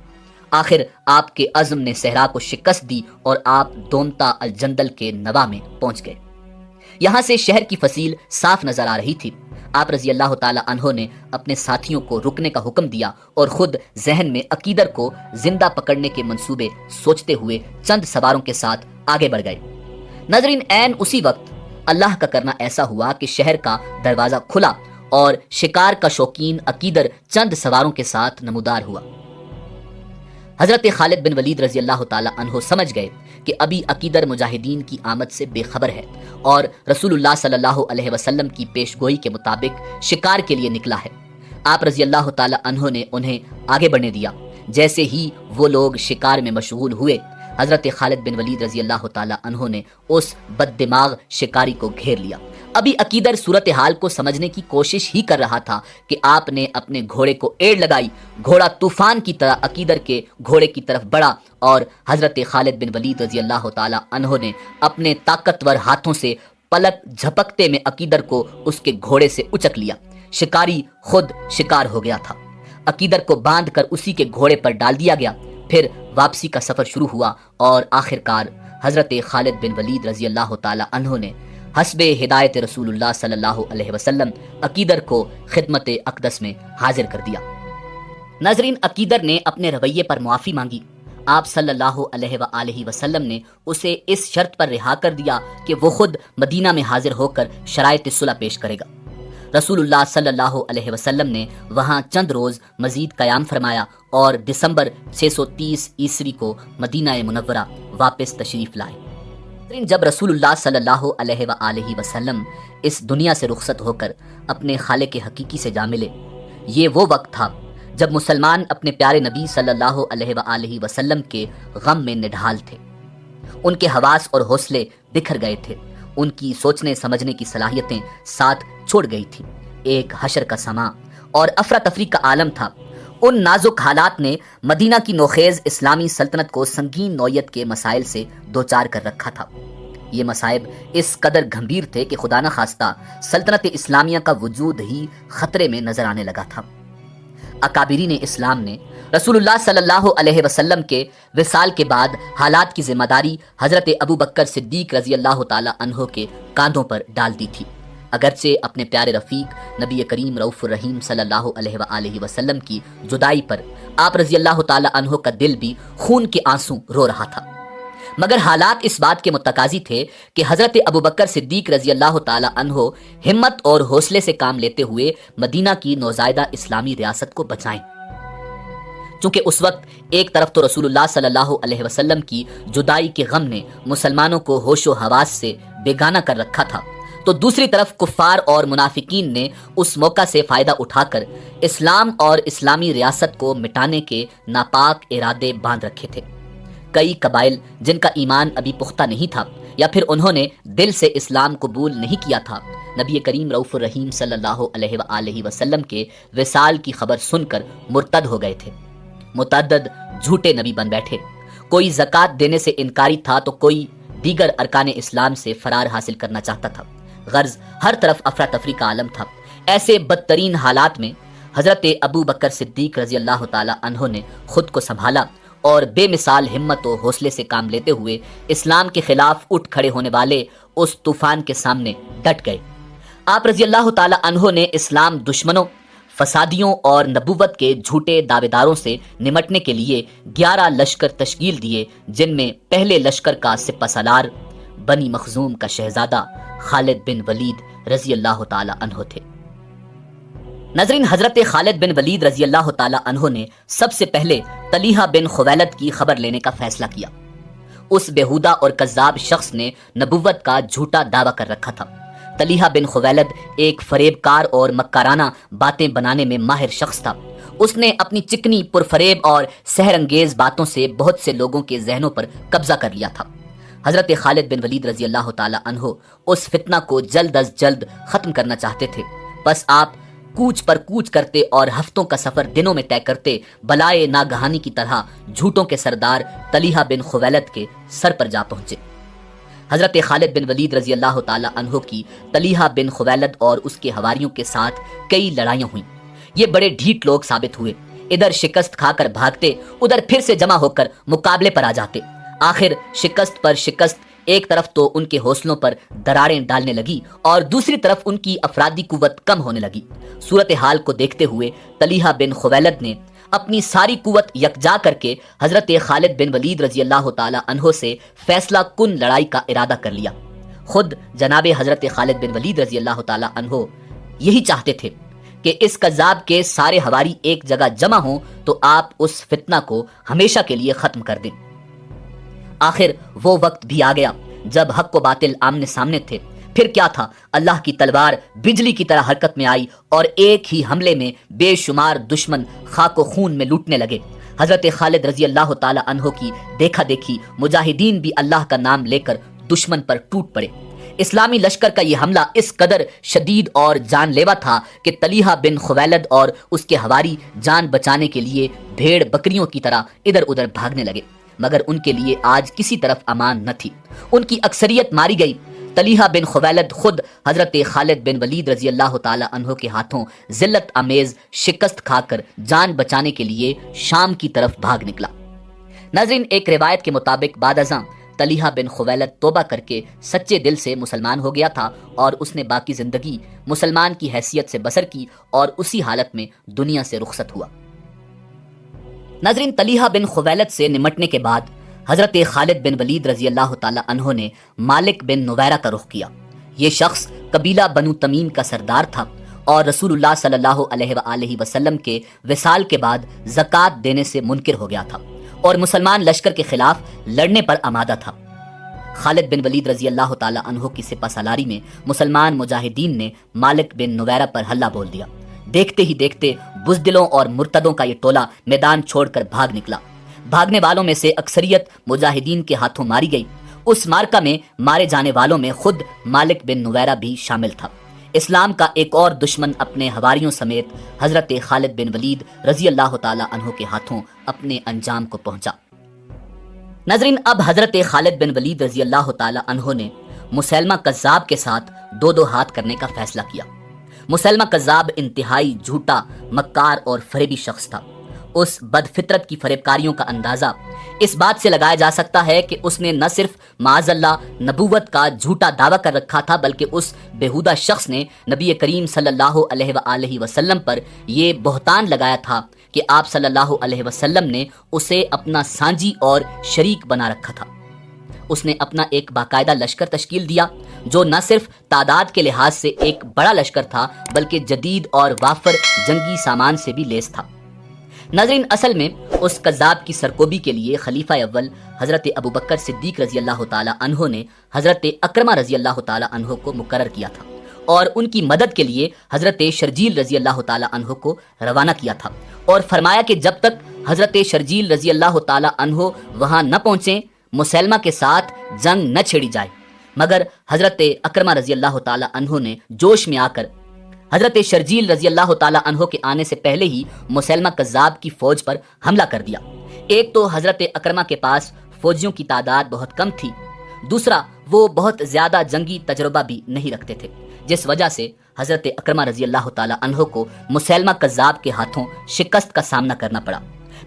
آخر آپ کے عزم نے صحرا کو شکست دی اور آپ دومتا الجندل کے نواح میں پہنچ گئے۔ یہاں سے شہر کی فصیل صاف نظر آ رہی تھی۔ آپ رضی اللہ تعالی عنہ نے اپنے ساتھیوں کو رکنے کا حکم دیا اور خود ذہن میں عقیدر کو زندہ پکڑنے کے منصوبے سوچتے ہوئے چند سواروں کے ساتھ آگے بڑھ گئے۔ ناظرین، عین اسی وقت اللہ کا کرنا ایسا ہوا کہ شہر کا دروازہ کھلا اور شکار کا شوقین عقیدر چند سواروں کے ساتھ نمودار ہوا۔ حضرت خالد بن ولید رضی اللہ تعالی عنہ سمجھ گئے کہ ابھی عقیدر مجاہدین کی آمد سے بے خبر ہے اور رسول اللہ صلی اللہ علیہ وسلم کی پیش گوئی کے مطابق شکار کے لیے نکلا ہے۔ آپ رضی اللہ تعالی عنہ نے انہیں آگے بڑھنے دیا۔ جیسے ہی وہ لوگ شکار میں مشغول ہوئے، حضرت خالد بن ولید رضی اللہ تعالی عنہ نے اس بد دماغ شکاری کو گھیر لیا۔ ابھی عقیدر صورتحال کو سمجھنے کی کوشش ہی کر رہا تھا کہ آپ نے اپنے گھوڑے کو ایڑ لگائی۔ گھوڑا طوفان کی طرح عقیدر کے گھوڑے کی طرف بڑھا اور حضرت خالد بن ولید رضی اللہ تعالی عنہ نے اپنے طاقتور ہاتھوں سے پلک جھپکتے میں عقیدر کو اس کے گھوڑے سے اچک لیا۔ شکاری خود شکار ہو گیا تھا۔ عقیدر کو باندھ کر اسی کے گھوڑے پر ڈال دیا گیا۔ پھر واپسی کا سفر شروع ہوا اور آخرکار حضرت خالد بن ولید رضی اللہ تعالی عنہ نے حسب ہدایت رسول اللہ صلی اللہ علیہ وسلم عقیدر کو خدمت اقدس میں حاضر کر دیا۔ ناظرین، عقیدر نے اپنے رویے پر معافی مانگی۔ آپ صلی اللہ علیہ وآلہ وسلم نے اسے اس شرط پر رہا کر دیا کہ وہ خود مدینہ میں حاضر ہو کر شرائط صلح پیش کرے گا۔ رسول اللہ صلی اللہ علیہ وسلم نے وہاں چند روز مزید قیام فرمایا اور دسمبر 630 عیسوی کو مدینہ منورہ واپس تشریف لائے۔ جب رسول اللہ صلی اللہ علیہ وآلہ وسلم اس دنیا سے رخصت ہو کر اپنے خالق حقیقی سے جا ملے، یہ وہ وقت تھا جب مسلمان اپنے پیارے نبی صلی اللہ علیہ وآلہ وسلم کے غم میں نڈھال تھے۔ ان کے حواس اور حوصلے بکھر گئے تھے، ان کی سوچنے سمجھنے کی صلاحیتیں ساتھ چھوڑ گئی تھیں۔ ایک حشر کا سماں اور افراتفری کا عالم تھا۔ ان نازک حالات نے مدینہ کی نوخیز اسلامی سلطنت کو سنگین نوعیت کے مسائل سے دوچار کر رکھا تھا۔ یہ مصائب اس قدر گھمبیر تھے کہ خدا نہ خواستہ سلطنت اسلامیہ کا وجود ہی خطرے میں نظر آنے لگا تھا۔ اکابرین اسلام نے رسول اللہ صلی اللہ علیہ وسلم کے وصال کے بعد حالات کی ذمہ داری حضرت ابو بکر صدیق رضی اللہ تعالی عنہ کے کاندھوں پر ڈال دی تھی۔ اگرچہ اپنے پیارے رفیق نبی کریم رؤوف الرحیم صلی اللہ علیہ وآلہ وسلم کی جدائی پر آپ رضی اللہ تعالی عنہ کا دل بھی خون کے آنسوں رو رہا تھا، مگر حالات اس بات کے متقاضی تھے کہ حضرت ابوبکر صدیق رضی اللہ تعالی عنہ ہمت اور حوصلے سے کام لیتے ہوئے مدینہ کی نوزائیدہ اسلامی ریاست کو بچائیں۔ چونکہ اس وقت ایک طرف تو رسول اللہ صلی اللہ علیہ وسلم کی جدائی کے غم نے مسلمانوں کو ہوش و حواس سے بیگانہ کر رکھا تھا، تو دوسری طرف کفار اور منافقین نے اس موقع سے فائدہ اٹھا کر اسلام اور اسلامی ریاست کو مٹانے کے ناپاک ارادے باندھ رکھے تھے۔ کئی قبائل جن کا ایمان ابھی پختہ نہیں تھا یا پھر انہوں نے دل سے اسلام قبول نہیں کیا تھا، نبی کریم رؤوف الرحیم صلی اللہ علیہ وآلہ وسلم کے وصال کی خبر سن کر مرتد ہو گئے تھے۔ متعدد جھوٹے نبی بن بیٹھے، کوئی زکوٰۃ دینے سے انکاری تھا تو کوئی دیگر ارکان اسلام سے فرار حاصل کرنا چاہتا تھا۔ غرض ہر طرف افراتفری کا عالم تھا۔ ایسے بدترین حالات میں حضرت ابو بکر صدیق رضی اللہ تعالی عنہ نے خود کو سنبھالا اور بے مثال ہمت و حوصلے سے کام لیتے ہوئے اسلام کے خلاف اٹھ کھڑے ہونے والے اس طوفان کے سامنے ڈٹ گئے۔ آپ رضی اللہ تعالی عنہ نے اسلام دشمنوں، فسادیوں اور نبوت کے جھوٹے دعوے داروں سے نمٹنے کے لیے 11 لشکر تشکیل دیے، جن میں پہلے لشکر کا سپہ سالار بنی مخزوم کا شہزادہ خالد بن ولید رضی اللہ تعالی عنہ تھے۔ ناظرین، حضرت خالد بن ولید رضی اللہ تعالی عنہ نے سب سے پہلے طلیحہ بن خویلد کی خبر لینے کا فیصلہ کیا۔ اس بےہودہ اور کذاب شخص نے نبوت کا جھوٹا دعویٰ کر رکھا تھا۔ طلیحہ بن خویلد ایک فریب کار اور مکارانہ باتیں بنانے میں ماہر شخص تھا۔ اس نے اپنی چکنی پرفریب اور سحر انگیز باتوں سے بہت سے لوگوں کے ذہنوں پر قبضہ کر لیا تھا۔ حضرت خالد بن ولید رضی اللہ تعالی عنہ اس فتنہ کو جلد از جلد ختم کرنا چاہتے تھے، بس آپ کوچ پر کوچ کرتے اور ہفتوں کا سفر دنوں میں طے کرتے بلائے ناگہانی کی طرح جھوٹوں کے سردار طلیحہ بن خویلد کے سر پر جا پہنچے۔ حضرت خالد بن ولید رضی اللہ تعالی عنہ کی طلیحہ بن خویلد اور اس کے حواریوں کے ساتھ کئی لڑائیاں ہوئیں۔ یہ بڑے ڈھیٹ لوگ ثابت ہوئے، ادھر شکست کھا کر بھاگتے، ادھر پھر سے جمع ہو کر مقابلے پر آ جاتے۔ آخر شکست پر شکست، ایک طرف تو ان کے حوصلوں پر دراڑیں ڈالنے لگی اور دوسری طرف ان کی افرادی قوت کم ہونے لگی۔ صورتحال کو دیکھتے ہوئے طلیحہ بن خویلد نے اپنی ساری قوت یکجا کر کے حضرت خالد بن ولید رضی اللہ تعالی عنہ سے فیصلہ کن لڑائی کا ارادہ کر لیا۔ خود جناب حضرت خالد بن ولید رضی اللہ تعالی عنہ یہی چاہتے تھے کہ اس کذاب کے سارے حواری ایک جگہ جمع ہوں تو آپ اس فتنہ کو ہمیشہ کے لیے ختم کر دیں۔ آخر وہ وقت بھی آ گیا جب حق و باطل آمنے سامنے تھے۔ پھر کیا تھا، اللہ کی تلوار بجلی کی طرح حرکت میں آئی اور ایک ہی حملے میں بے شمار دشمن خاک و خون میں لوٹنے لگے۔ حضرت خالد رضی اللہ تعالی عنہ کی دیکھا دیکھی مجاہدین بھی اللہ کا نام لے کر دشمن پر ٹوٹ پڑے۔ اسلامی لشکر کا یہ حملہ اس قدر شدید اور جان لیوا تھا کہ طلیحہ بن خویلد اور اس کے حواری جان بچانے کے لیے بھیڑ بکریوں کی طرح ادھر ادھر بھاگنے لگے، مگر ان کے لیے آج کسی طرف امان نہ تھی، ان کی اکثریت ماری گئی۔ طلیحہ بن خویلد خود حضرت خالد بن ولید رضی اللہ تعالی عنہ کے ہاتھوں ذلت آمیز شکست کھا کر جان بچانے کے لیے شام کی طرف بھاگ نکلا۔ ناظرین، ایک روایت کے مطابق بعد ازاں طلیحہ بن خویلد توبہ کر کے سچے دل سے مسلمان ہو گیا تھا اور اس نے باقی زندگی مسلمان کی حیثیت سے بسر کی اور اسی حالت میں دنیا سے رخصت ہوا۔ ناظرین، طلیحہ بن خویلد سے نمٹنے کے بعد حضرت خالد بن ولید رضی اللہ تعالی عنہ نے مالک بن نویرہ کا رخ کیا۔ یہ شخص قبیلہ بنو تمیم کا سردار تھا اور رسول اللہ صلی اللہ علیہ وآلہ وسلم کے وصال کے بعد زکوٰۃ دینے سے منکر ہو گیا تھا اور مسلمان لشکر کے خلاف لڑنے پر آمادہ تھا۔ خالد بن ولید رضی اللہ تعالی عنہ کی سپہ سالاری میں مسلمان مجاہدین نے مالک بن نویرہ پر حملہ بول دیا۔ دیکھتے ہی دیکھتے بزدلوں اور مرتدوں کا یہ ٹولہ میدان چھوڑ کر بھاگ نکلا۔ بھاگنے والوں میں سے اکثریت مجاہدین کے ہاتھوں ماری گئی۔ اس مارکہ میں مارے جانے والوں میں خود مالک بن نویرہ بھی شامل تھا۔ اسلام کا ایک اور دشمن اپنے حواریوں سمیت حضرت خالد بن ولید رضی اللہ تعالی عنہ کے ہاتھوں اپنے انجام کو پہنچا۔ ناظرین، اب حضرت خالد بن ولید رضی اللہ تعالی عنہ نے مسیلمہ کذاب کے ساتھ دو دو ہاتھ کرنے کا فیصلہ کیا۔ مسیلمہ کذاب انتہائی جھوٹا، مکار اور فریبی شخص تھا۔ اس بد فطرت کی فریب کاریوں کا اندازہ اس بات سے لگایا جا سکتا ہے کہ اس نے نہ صرف معاذ اللہ نبوت کا جھوٹا دعویٰ کر رکھا تھا، بلکہ اس بےہودہ شخص نے نبی کریم صلی اللہ علیہ وآلہ وسلم پر یہ بہتان لگایا تھا کہ آپ صلی اللہ علیہ وسلم نے اسے اپنا سانجی اور شریک بنا رکھا تھا۔ اس نے اپنا ایک باقاعدہ لشکر تشکیل دیا جو نہ صرف تعداد کے لحاظ سے ایک بڑا لشکر تھا بلکہ جدید اور وافر جنگی سامان سے بھی لیس تھا۔ ناظرین، اصل میں اس کذاب کی سرکوبی کے لیے خلیفہ اول حضرت ابوبکر صدیق رضی اللہ تعالی عنہ نے حضرت اکرمہ رضی اللہ تعالی عنہ کو مقرر کیا تھا اور ان کی مدد کے لیے حضرت شرجیل رضی اللہ تعالی عنہ کو روانہ کیا تھا اور فرمایا کہ جب تک حضرت شرجیل رضی اللہ تعالی عنہ وہاں نہ پہنچیں مسیلمہ کے ساتھ جنگ نہ چھیڑی جائے، مگر حضرت اکرمہ رضی اللہ تعالی عنہ نے جوش میں آ کر حضرت شرجیل رضی اللہ تعالی عنہ کے آنے سے پہلے ہی مسیلمہ کذاب کی فوج پر حملہ کر دیا۔ ایک تو حضرت اکرمہ کے پاس فوجیوں کی تعداد بہت کم تھی، دوسرا وہ بہت زیادہ جنگی تجربہ بھی نہیں رکھتے تھے، جس وجہ سے حضرت اکرمہ رضی اللہ تعالی عنہ کو مسیلمہ کذاب کے ہاتھوں شکست کا سامنا کرنا پڑا۔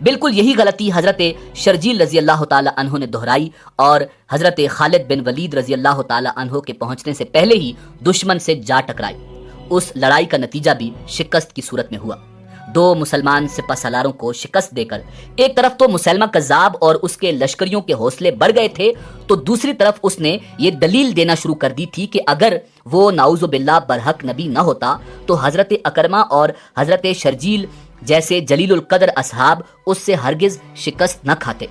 بالکل یہی غلطی حضرت شرجیل رضی اللہ تعالی عنہ نے دہرائی اور حضرت خالد بن ولید رضی اللہ تعالی عنہ کے پہنچنے سے پہلے ہی دشمن سے جا ٹکرائی۔ اس لڑائی کا نتیجہ بھی شکست کی صورت میں ہوا۔ دو مسلمان سپہ سالاروں کو شکست دے کر ایک طرف تو مسیلمہ کذاب اور اس کے لشکریوں کے حوصلے بڑھ گئے تھے، تو دوسری طرف اس نے یہ دلیل دینا شروع کر دی تھی کہ اگر وہ نعوذ باللہ برحق نبی نہ ہوتا تو حضرت اکرمہ اور حضرت شرجیل جیسے جلیل القدر اصحاب اس سے ہرگز شکست نہ کھاتے۔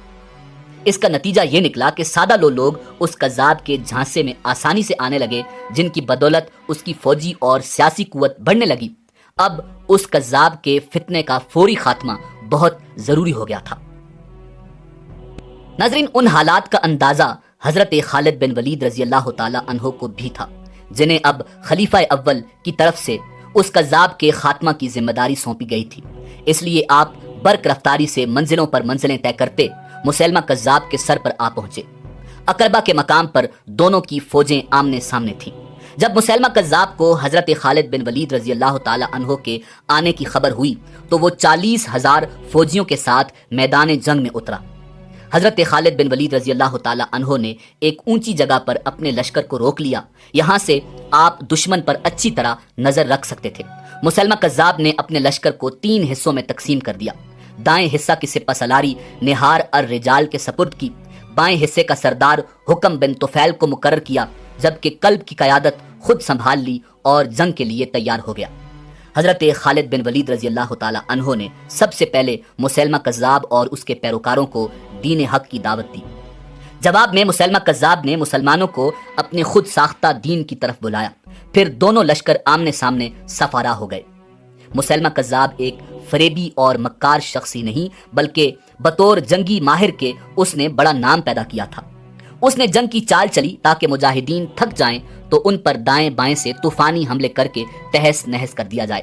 اس کا نتیجہ یہ نکلا کہ سادہ لوگ اس کذاب کے جھانسے میں آسانی سے آنے لگے، جن کی بدولت اس کی فوجی اور سیاسی قوت بڑھنے لگی۔ اب اس کذاب کے فتنے کا فوری خاتمہ بہت ضروری ہو گیا تھا۔ ناظرین، ان حالات کا اندازہ حضرت خالد بن ولید رضی اللہ تعالی عنہ کو بھی تھا جنہیں اب خلیفہ اول کی طرف سے اس کذاب کے خاتمہ کی ذمہ داری سونپی گئی تھی۔ اس لیے آپ برق رفتاری سے منزلوں پر منزلیں طے کرتے مسیلمہ کذاب کے سر پر آ پہنچے۔ اقربہ کے مقام پر دونوں کی فوجیں آمنے سامنے تھیں۔ جب مسیلمہ کذاب کو حضرت خالد بن ولید رضی اللہ تعالی عنہ کے آنے کی خبر ہوئی تو وہ 40,000 فوجیوں کے ساتھ میدان جنگ میں اترا۔ حضرت خالد بن ولید رضی اللہ تعالی عنہ نے ایک اونچی جگہ پر اپنے لشکر کو روک لیا، یہاں سے آپ دشمن پر اچھی طرح نظر رکھ سکتے تھے۔ مسیلمہ کذاب نے اپنے لشکر کو 3 حصوں میں تقسیم کر دیا۔ دائیں حصہ کی سپہ سالاری نہار الرجال کے سپرد کی، بائیں حصے کا سردار حکم بن طفیل کو مقرر کیا، جبکہ قلب کی قیادت خود سنبھال لی اور جنگ کے لیے تیار ہو گیا۔ حضرت خالد بن ولید رضی اللہ تعالی عنہ نے سب سے پہلے مسیلمہ کذاب اور اس کے پیروکاروں کو دین حق کی دعوت دی۔ جواب میں مسیلمہ کذاب نے مسلمانوں کو اپنے خود ساختہ دین کی طرف بلایا، پھر دونوں لشکر آمنے سامنے صفارہ ہو گئے۔ مسیلمہ کذاب ایک فریبی اور مکار شخص ہی نہیں بلکہ بطور جنگی ماہر کے اس نے بڑا نام پیدا کیا تھا۔ اس نے جنگ کی چال چلی تاکہ مجاہدین تھک جائیں تو ان پر دائیں بائیں سے طوفانی حملے کر کے تہس نہس کر دیا جائے۔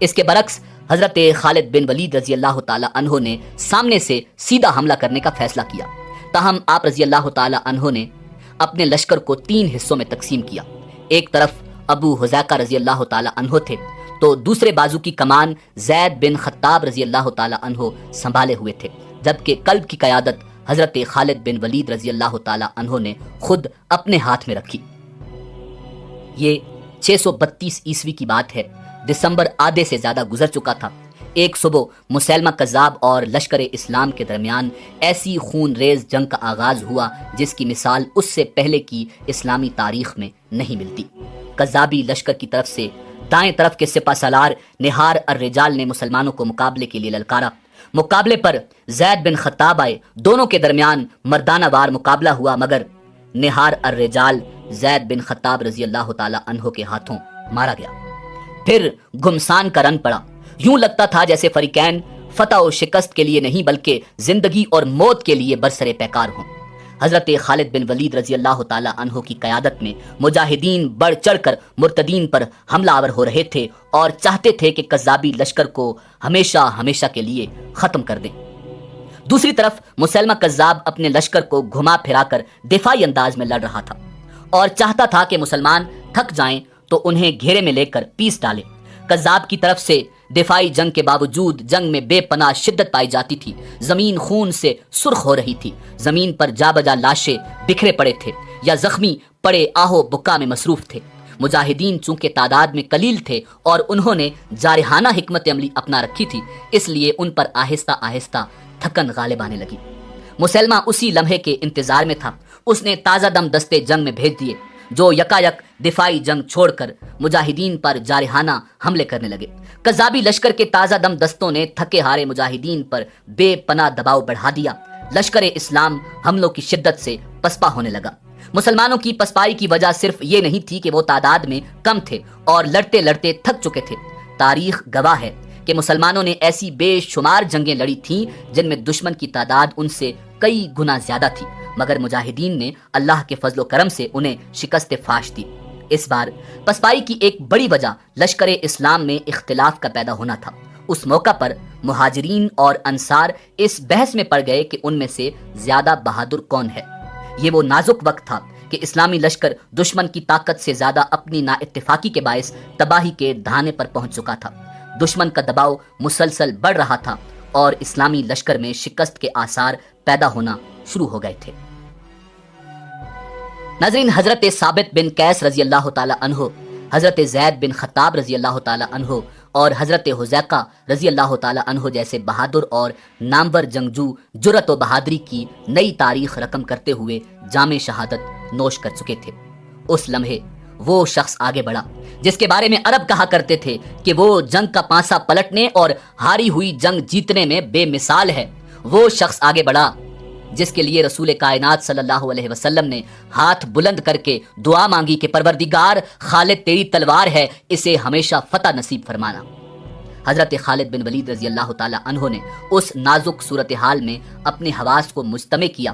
اس کے برعکس حضرت خالد بن ولید رضی اللہ تعالی عنہ نے سامنے سے سیدھا حملہ کرنے کا فیصلہ کیا۔ تاہم آپ رضی اللہ تعالی عنہ نے اپنے لشکر کو 3 حصوں میں تقسیم کیا۔ ایک طرف ابو حذیفہ رضی اللہ تعالی عنہ تھے تو دوسرے بازو کی کمان زید بن خطاب رضی اللہ تعالی عنہ سنبھالے ہوئے تھے، جبکہ قلب کی قیادت حضرت خالد بن ولید رضی اللہ تعالی عنہ نے خود اپنے ہاتھ میں رکھی۔ یہ 632 عیسوی کی بات ہے۔ دسمبر آدھے سے زیادہ گزر چکا تھا۔ ایک صبح مسیلمہ کذاب اور لشکر اسلام کے درمیان ایسی خون ریز جنگ کا آغاز ہوا جس کی مثال اس سے پہلے کی اسلامی تاریخ میں نہیں ملتی۔ کذابی لشکر کی طرف سے دائیں طرف کے سپہ سالار نہار الرجال نے مسلمانوں کو مقابلے کے لیے للکارا۔ مقابلے پر زید بن خطاب آئے، دونوں کے درمیان مردانہ وار مقابلہ ہوا، مگر نہار الرجال زید بن خطاب رضی اللہ تعالی عنہ کے ہاتھوں مارا گیا۔ پھر گھمسان کا رن پڑا، یوں لگتا تھا جیسے فریقین فتح و شکست کے لیے نہیں بلکہ زندگی اور موت کے لیے برسر پیکار ہوں۔ حضرت خالد بن ولید رضی اللہ تعالی عنہ کی قیادت میں مجاہدین بڑھ چڑھ کر مرتدین پر حملہ آور ہو رہے تھے اور چاہتے تھے کہ کذابی لشکر کو ہمیشہ ہمیشہ کے لیے ختم کر دیں۔ دوسری طرف مسیلمہ کذاب اپنے لشکر کو گھما پھرا کر دفاعی انداز میں لڑ رہا تھا اور چاہتا تھا کہ مسلمان تھک جائیں تو انہیں گھیرے میں لے کر پیس ڈالے۔ کذاب کی طرف سے دفاعی جنگ کے باوجود جنگ میں بے پناہ شدت پائی جاتی تھی۔ زمین خون سے سرخ ہو رہی تھی، زمین پر جا بجا لاشیں بکھرے پڑے تھے یا زخمی پڑے آہو بکا میں مصروف تھے۔ مجاہدین چونکہ تعداد میں قلیل تھے اور انہوں نے جارحانہ حکمت عملی اپنا رکھی تھی، اس لیے ان پر آہستہ آہستہ تھکن غالب آنے لگی۔ مسیلمہ اسی لمحے کے انتظار میں تھا۔ اس نے تازہ دم دستے جنگ میں بھیج دیے جو یکایک دفاعی جنگ چھوڑ کر مجاہدین پر جارحانہ حملے کرنے لگے۔ کذابی لشکر کے تازہ دم دستوں نے تھکے ہارے مجاہدین پر بے پناہ دباؤ بڑھا دیا۔ لشکر اسلام حملوں کی شدت سے پسپا ہونے لگا۔ مسلمانوں کی پسپائی کی وجہ صرف یہ نہیں تھی کہ وہ تعداد میں کم تھے اور لڑتے لڑتے تھک چکے تھے۔ تاریخ گواہ ہے کہ مسلمانوں نے ایسی بے شمار جنگیں لڑی تھیں جن میں دشمن کی تعداد ان سے کئی گنا زیادہ تھی، مگر مجاہدین نے اللہ کے فضل و کرم سے انہیں شکست فاش دی۔ اس بار پسپائی کی ایک بڑی وجہ لشکر اسلام میں اختلاف کا پیدا ہونا تھا۔ اس موقع پر مہاجرین اور انصار اس بحث میں پڑ گئے کہ ان میں سے زیادہ بہادر کون ہے۔ یہ وہ نازک وقت تھا کہ اسلامی لشکر دشمن کی طاقت سے زیادہ اپنی نا اتفاقی کے باعث تباہی کے دھانے پر پہنچ چکا تھا۔ دشمن کا دباؤ مسلسل بڑھ رہا تھا اور اسلامی لشکر میں شکست کے آثار پیدا ہونا شروع ہو گئے تھے۔ ناظرین، حضرت ثابت بن قیس رضی اللہ تعالی عنہ، حضرت زید بن خطاب رضی اللہ تعالی عنہ اور حضرت حذیفہ رضی اللہ تعالی عنہ جیسے بہادر اور نامور جنگجو جرأت و بہادری کی نئی تاریخ رقم کرتے ہوئے جام شہادت نوش کر چکے تھے۔ اس لمحے وہ شخص آگے بڑھا جس کے بارے میں عرب کہا کرتے تھے کہ وہ جنگ کا پانسا پلٹنے اور ہاری ہوئی جنگ جیتنے میں بے مثال ہے۔ وہ شخص آگے بڑھا جس کے لیے رسول کائنات صلی اللہ علیہ وسلم نے ہاتھ بلند کر کے دعا مانگی کہ پروردگار، خالد تیری تلوار ہے، اسے ہمیشہ فتح نصیب فرمانا۔ حضرت خالد بن ولید رضی اللہ تعالی عنہ نے اس نازک صورتحال میں اپنے حواس کو مجتمع کیا،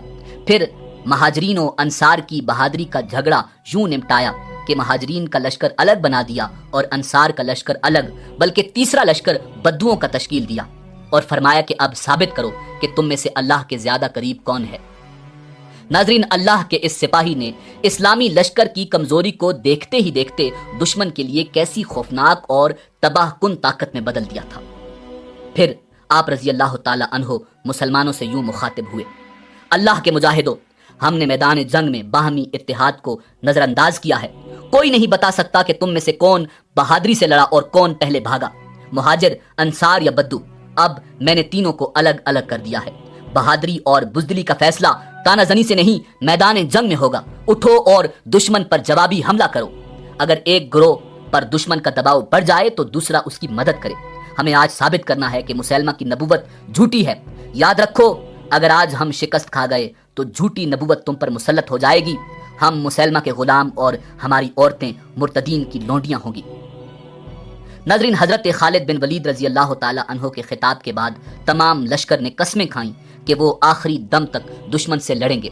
پھر مہاجرین و انصار کی بہادری کا جھگڑا یوں نمٹایا کہ مہاجرین کا لشکر الگ بنا دیا اور انصار کا لشکر الگ، بلکہ تیسرا لشکر بدوؤں کا تشکیل دیا، اور فرمایا کہ اب ثابت کرو کہ تم میں سے اللہ کے زیادہ قریب کون ہے۔ ناظرین، اللہ کے اس سپاہی نے اسلامی لشکر کی کمزوری کو دیکھتے ہی دیکھتے دشمن کے لیے کیسی خوفناک اور تباہ کن طاقت میں بدل دیا تھا۔ پھر آپ رضی اللہ تعالی عنہ مسلمانوں سے یوں مخاطب ہوئے: اللہ کے مجاہدوں، ہم نے میدان جنگ میں باہمی اتحاد کو نظر انداز کیا ہے۔ کوئی نہیں بتا سکتا کہ تم میں سے کون بہادری سے لڑا اور کون پہلے بھاگا، مہاجر، انصار یا بدو۔ اب میں نے تینوں کو الگ الگ کر دیا ہے۔ بہادری اور بزدلی کا فیصلہ تانا زنی سے نہیں، میدان جنگ میں ہوگا۔ اٹھو اور دشمن پر جوابی حملہ کرو۔ اگر ایک گروہ پر دشمن کا دباؤ بڑھ جائے تو دوسرا اس کی مدد کرے۔ ہمیں آج ثابت کرنا ہے کہ مسیلمہ کی نبوت جھوٹی ہے۔ یاد رکھو، اگر آج ہم شکست کھا گئے تو جھوٹی نبوت تم پر مسلط ہو جائے گی۔ ہم مسیلمہ کے غلام اور ہماری عورتیں مرتدین کی لونڈیاں ہوں گی۔ ناظرین، حضرت خالد بن ولید رضی اللہ تعالی عنہ کے خطاب کے بعد تمام لشکر نے قسمیں کھائیں کہ وہ آخری دم تک دشمن سے لڑیں گے۔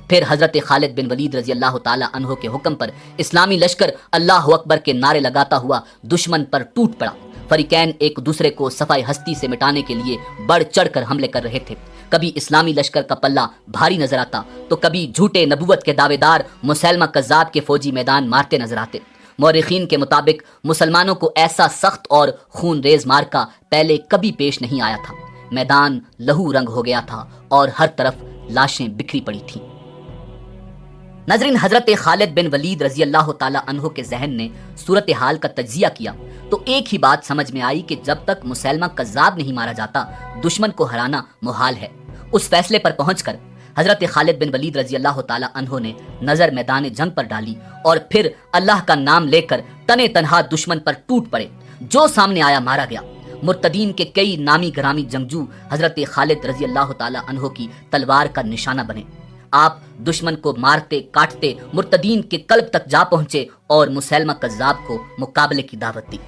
پھر حضرت خالد بن ولید رضی اللہ تعالی عنہ کے حکم پر اسلامی لشکر اللہ اکبر کے نعرے لگاتا ہوا دشمن پر ٹوٹ پڑا۔ فریقین ایک دوسرے کو صفائے ہستی سے مٹانے کے لیے بڑھ چڑھ کر حملے کر رہے تھے۔ کبھی اسلامی لشکر کا پلہ بھاری نظر آتا تو کبھی جھوٹے نبوت کے دعوے دار مسیلمہ کذاب کے فوجی میدان مارتے نظر آتے۔ مورخین کے مطابق مسلمانوں کو ایسا سخت اور خون ریز مارکا پہلے کبھی پیش نہیں آیا تھا۔ میدان لہو رنگ ہو گیا تھا اور ہر طرف لاشیں بکھری پڑی تھیں۔ ناظرین، حضرت خالد بن ولید رضی اللہ تعالی عنہ کے ذہن نے صورتحال کا تجزیہ کیا تو ایک ہی بات سمجھ میں آئی کہ جب تک مسیلمہ کذاب نہیں مارا جاتا دشمن کو ہرانا محال ہے۔ اس فیصلے پر پہنچ کر حضرت خالد بن ولید رضی اللہ تعالی عنہ نے نظر میدان جنگ پر ڈالی اور پھر اللہ کا نام لے کر تنے تنہا دشمن پر ٹوٹ پڑے۔ جو سامنے آیا مارا گیا۔ مرتدین کے کئی نامی گرامی جنگجو حضرت خالد رضی اللہ تعالی عنہ کی تلوار کا نشانہ بنے۔ آپ دشمن کو مارتے کاٹتے مرتدین کے قلب تک جا پہنچے اور مسیلمہ کذاب کو مقابلے کی دعوت دی۔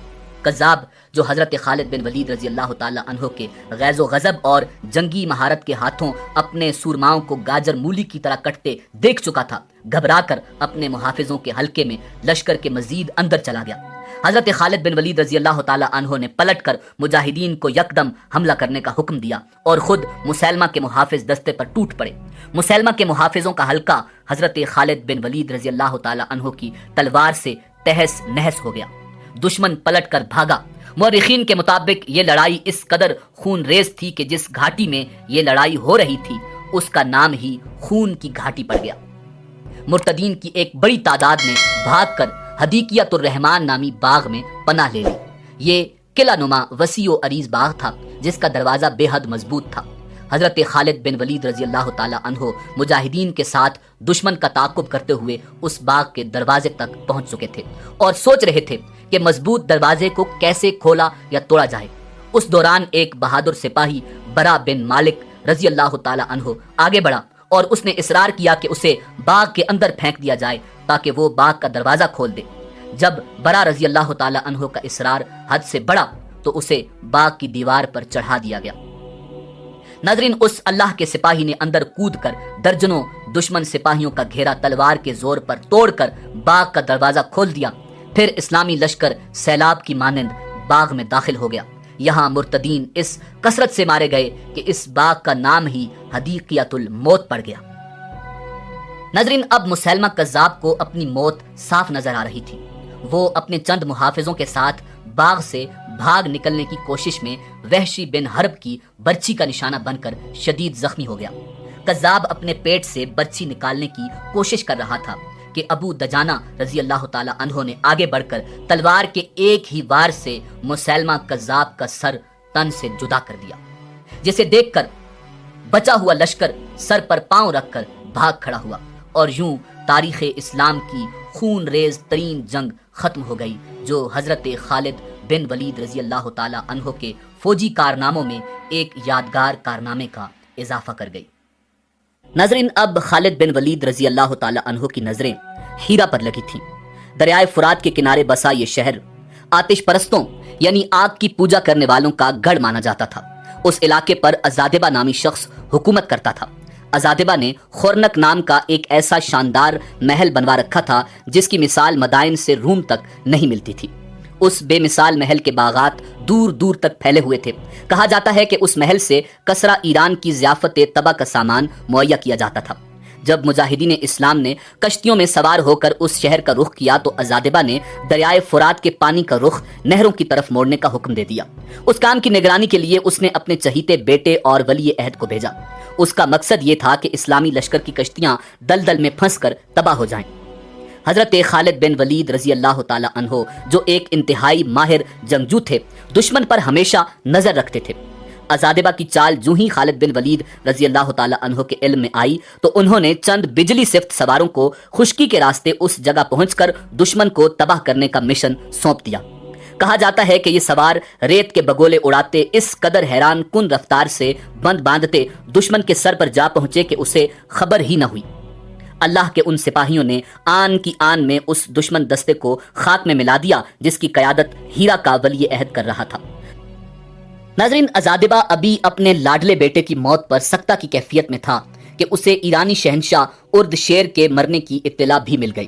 کذاب جو حضرت خالد بن ولید رضی اللہ تعالی عنہ کے غیظ و غضب اور جنگی مہارت کے ہاتھوں اپنے سورماؤں کو گاجر مولی کی طرح کٹتے دیکھ چکا تھا، گھبرا کر اپنے محافظوں کے حلقے میں لشکر کے مزید اندر چلا گیا۔ حضرت خالد بن ولید رضی اللہ تعالی عنہ نے پلٹ کر مجاہدین کو یکدم حملہ کرنے کا حکم دیا اور خود مسیلمہ کے محافظ دستے پر ٹوٹ پڑے۔ مسیلمہ کے محافظوں کا حلقہ حضرت خالد بن ولید رضی اللہ تعالی عنہ کی تلوار سے تہس نہس ہو گیا۔ دشمن پلٹ کر بھاگا۔ مورخین کے مطابق یہ لڑائی اس قدر خون ریز تھی کہ جس گھاٹی میں یہ لڑائی ہو رہی تھی اس کا نام ہی خون کی گھاٹی پڑ گیا۔ مرتدین کی ایک بڑی تعداد نے بھاگ کر حدیقیۃ الرحمان نامی باغ میں پناہ لے لی۔ یہ قلعہ نما وسیع و عریض باغ تھا جس کا دروازہ بے حد مضبوط تھا۔ حضرت خالد بن ولید رضی اللہ تعالی عنہ مجاہدین کے ساتھ دشمن کا تعاقب کرتے ہوئے اس باغ کے دروازے تک پہنچ چکے تھے اور سوچ رہے تھے کہ مضبوط دروازے کو کیسے کھولا یا توڑا جائے۔ اس دوران ایک بہادر سپاہی برا بن مالک رضی اللہ تعالی عنہ آگے بڑھا اور اس نے اصرار کیا کہ اسے باغ کے اندر پھینک دیا جائے تاکہ وہ باغ کا دروازہ کھول دے۔ جب برا رضی اللہ تعالی عنہ کا اصرار حد سے بڑھا تو اسے باغ کی دیوار پر چڑھا دیا گیا۔ ناظرین، اس اللہ کے سپاہی نے اندر کود کر درجنوں دشمن سپاہیوں کا گھیرا تلوار کے زور پر توڑ کر باغ کا دروازہ کھول دیا۔ پھر اسلامی لشکر سیلاب کی مانند باغ میں داخل ہو گیا۔ یہاں مرتدین اس کثرت سے مارے گئے کہ اس باغ کا نام ہی حدیقیۃ الموت پڑ گیا۔ ناظرین، اب مسیلمہ کذاب کو اپنی موت صاف نظر آ رہی تھی۔ وہ اپنے چند محافظوں کے ساتھ باغ سے بھاگ نکلنے کی کوشش میں وحشی بن حرب کی برچھی کا نشانہ بن کر شدید زخمی ہو گیا۔ کذاب اپنے پیٹ سے برچھی نکالنے کی کوشش کر رہا تھا کہ ابو دجانہ رضی اللہ تعالی عنہ نے آگے بڑھ کر تلوار کے ایک ہی وار سے مسیلمہ کذاب کا سر تن سے جدا کر دیا، جسے دیکھ کر بچا ہوا لشکر سر پر پاؤں رکھ کر بھاگ کھڑا ہوا اور یوں تاریخ اسلام کی خون ریز ترین جنگ ختم ہو گئی جو حضرت خالد بن ولید رضی اللہ تعالی عنہ کے فوجی کارناموں میں ایک یادگار کارنامے کا اضافہ کر گئی۔ ناظرین، اب خالد بن ولید رضی اللہ تعالی عنہ کی نظریں ہیرا پر لگی تھیں۔ دریائے فرات کے کنارے بسا یہ شہر آتش پرستوں یعنی آگ کی پوجا کرنے والوں کا گڑھ مانا جاتا تھا۔ اس علاقے پر ازادبہ نامی شخص حکومت کرتا تھا۔ ازادبہ نے خورنک نام کا ایک ایسا شاندار محل بنوا رکھا تھا جس کی مثال مدائن سے روم تک نہیں ملتی تھی۔ اس بے مثال محل کے باغات دور دور تک پھیلے ہوئے تھے۔ کہا جاتا ہے کہ اس محل سے کسرا ایران کی ضیافت طبع کا سامان مہیا کیا جاتا تھا۔ جب مجاہدین اسلام نے کشتیوں میں سوار ہو کر اس شہر کا رخ کیا تو ازادبہ نے دریائے فرات کے پانی کا رخ نہروں کی طرف موڑنے کا حکم دے دیا۔ اس کام کی نگرانی کے لیے اس نے اپنے چہیتے بیٹے اور ولی عہد کو بھیجا۔ اس کا مقصد یہ تھا کہ اسلامی لشکر کی کشتیاں دلدل میں پھنس کر تباہ ہو جائیں۔ حضرت خالد بن ولید رضی اللہ تعالی عنہ جو ایک انتہائی ماہر جنگجو تھے، دشمن پر ہمیشہ نظر رکھتے تھے۔ ازادبہ کی چال جو ہی خالد بن ولید رضی اللہ تعالی عنہ کے علم میں آئی تو انہوں نے چند بجلی سفت سواروں کو خشکی کے راستے اس جگہ پہنچ کر دشمن کو تباہ کرنے کا مشن سونپ دیا۔ کہا جاتا ہے کہ یہ سوار ریت کے بگولے اڑاتے اس قدر حیران کن رفتار سے بند باندھتے دشمن کے سر پر جا پہنچے کہ اسے خبر ہی نہ ہوئی۔ اللہ کے ان سپاہیوں نے آن کی آن میں اس دشمن دستے کو خاک میں ملا دیا جس کی قیادت ہیرا کا ولی عہد کر رہا تھا۔ ناظرین، ازادبہ ابھی اپنے لاڈلے بیٹے کی موت پر سکتہ کی کیفیت میں تھا کہ اسے ایرانی شہنشاہ ارد شیر کے مرنے کی اطلاع بھی مل گئی۔